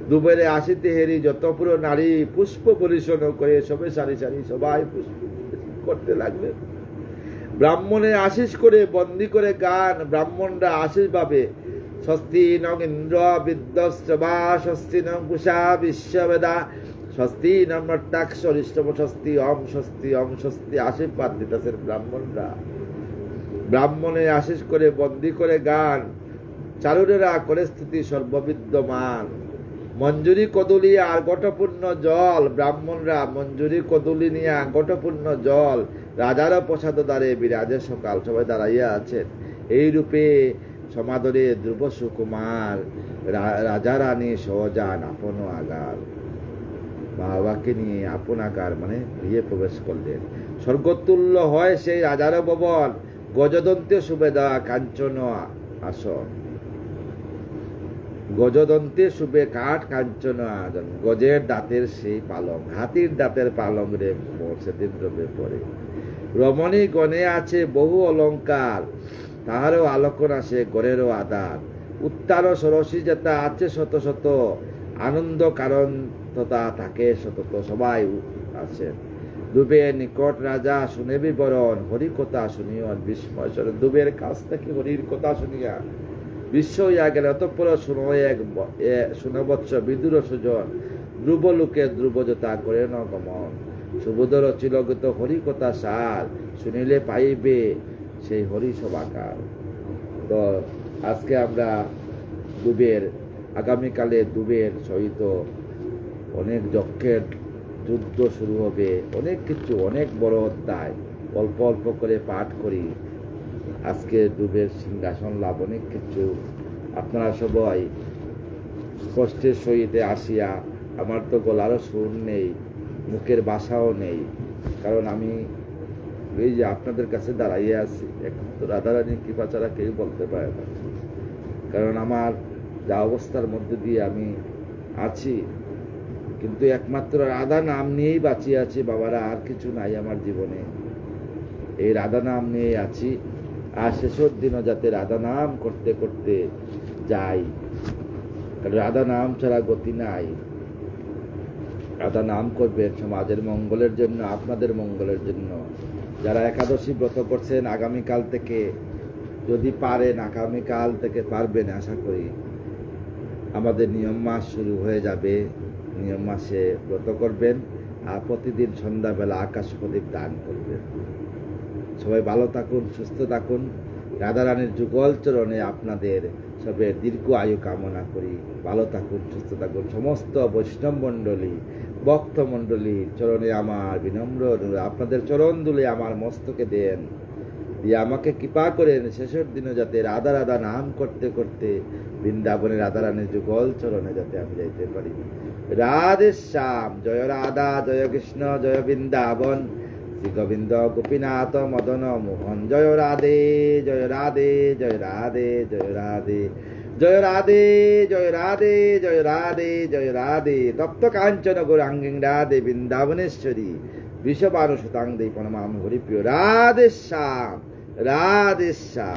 দুবেরে আসিতে হেরি যত পুরো নারী পুষ্প পরিশোধ করে সবে সারি সারি সবাই পুষ্প করতে লাগলেন। ব্রাহ্মণের আশিস করে বন্দি করে গান। ব্রাহ্মণরা আশিস ভাবে স্বস্তি নং ইন্দ্র বিদ্যস্ত্রবা স্বস্তি নং কুষা বিশ্ববেদা স্বস্তি নং নট্টাক্ষ ঋষ্টম স্বস্তি ওম স্বস্তি ওম স্বস্তি আশীর্বাদ দিতেছেন ব্রাহ্মণরা। ব্রাহ্মণের আশিস করে বন্দি করে গান। চারুরেরা করে স্থিতি সর্ববিদ্যমান। মঞ্জুরি কদলি আর গটপূর্ণ জল। ব্রাহ্মণরা মঞ্জুরি কদলি নিয়ে গটপূর্ণ জল রাজারও প্রসাদ দ্বারে বিরাজে সকাল। সবাই দাঁড়াইয়া আছেন। এই রূপে সমাদরে ধ্রুব সুকুমার রাজা রানী সহজান আপন আগার। বাবাকে নিয়ে আপন আগার মানে গৃহে প্রবেশ করলেন। স্বর্গতুল্য হয় সেই রাজার ভবন। গজদন্তে সুবেদা কাঞ্চন আসন। গজদন্তে শুভে কাঠ কাঞ্চন আজন। গজের দাঁতের সেই পালং, হাতির দাঁতের পালং রে সেদিন দ্রব্যে পড়ে। রমণী গণে আছে বহু অলঙ্কার, তাহারও আলোকন আসে গড়েরও আধার। উত্তার সরসী যেটা আছে শত শত, আনন্দ কারণ তথা থাকে সতত। সবাই আছেন। দুবের নিকট রাজা শুনে বিবরণ, হরি কথা শুনিয়ন বিস্ময় স্বরে। দুবের কাছ থেকে হরির কথা শুনিয়া বিশ্ব হইয়া গেল। অতঃপর শুনবৎস বিদুর সুজন। ধ্রুব লোকে ধ্রুবজতা করে ন গমন। সুবোধর চিলগত হরি কথা সার, শুনিলে পাইবে সেই হরি সবাকার। তো আজকে আমরা দুবের, আগামীকালে দুবের সহিত অনেক যক্ষের যুদ্ধ শুরু হবে। অনেক কিছু, অনেক বড় অধ্যায় অল্প অল্প করে পাঠ করি। আজকে দুবের সিংহাসন লাভ, অনেক কিছু আপনারা সবাই কষ্টের সহিত আসিয়া। আমার তো গলারও সুর নেই, মুখের বাসাও নেই, কারণ আমি এই যে আপনাদের কাছে দাঁড়াইয়ে আছি। এখন তো রাধারানীর কৃপা ছাড়া কেউ বলতে পারে না, কারণ আমার যা অবস্থার মধ্যে দিয়ে আমি আছি, কিন্তু একমাত্র রাধা নাম নিয়েই বাঁচিয়ে আছি বাবারা। আর কিছু নাই আমার জীবনে, এই রাধা নাম নিয়েই আছি। আর শেষের দিনও যাতে রাধা নাম করতে করতে যাই, কারণ রাধা নাম ছাড়া গতি নাই। রাধা নাম করবেন সমাজের মঙ্গলের জন্য, আপনাদের মঙ্গলের জন্য। যারা একাদশী ব্রত করছেন আগামীকাল থেকে যদি পারেন, আগামীকাল থেকে পারবেন আশা করি। আমাদের নিয়ম মাস শুরু হয়ে যাবে। নিয়ম মাসে ব্রত করবেন আর প্রতিদিন সন্ধ্যাবেলা আকাশ প্রদীপ দান করবেন। সবাই ভালো থাকুন, সুস্থ থাকুন। রাধারানীর যুগল চরণে আপনাদের সবের দীর্ঘ আয়ু কামনা করি। ভালো থাকুন, সুস্থ থাকুন। সমস্ত বৈষ্ণব মণ্ডলী, ভক্ত মণ্ডলীর চরণে আমার বিনম্র অনুরোধ, আপনাদের চরণ দুলে আমার মস্তকে দেন। দিয়ে আমাকে কৃপা করেন শেষের দিনে যাতে রাধা রাধা নাম করতে করতে বৃন্দাবনের রাধা রানীর যুগল চরণে যাতে আমি যাইতে পারি। রাধে শ্যাম, জয় রাধা, জয় কৃষ্ণ, জয় বৃন্দাবন, শ্রী গোবিন্দ গোপীনাথ মদন মোহন। জয় রাধে, জয় রাধে, জয় রাধে, জয় রাধে, জয় রাধে, জয় রাধে, জয় রাধে, জয় রাধে। তপ্ত কাঞ্চন গৌরাঙ্গিং রাধে বৃন্দাবনেশ্বরী, বিশ্ববানু সুতাং দেই প্রণমাম হরি প্রিয়। রাধে শ্যাম, রাধে শ্যাম।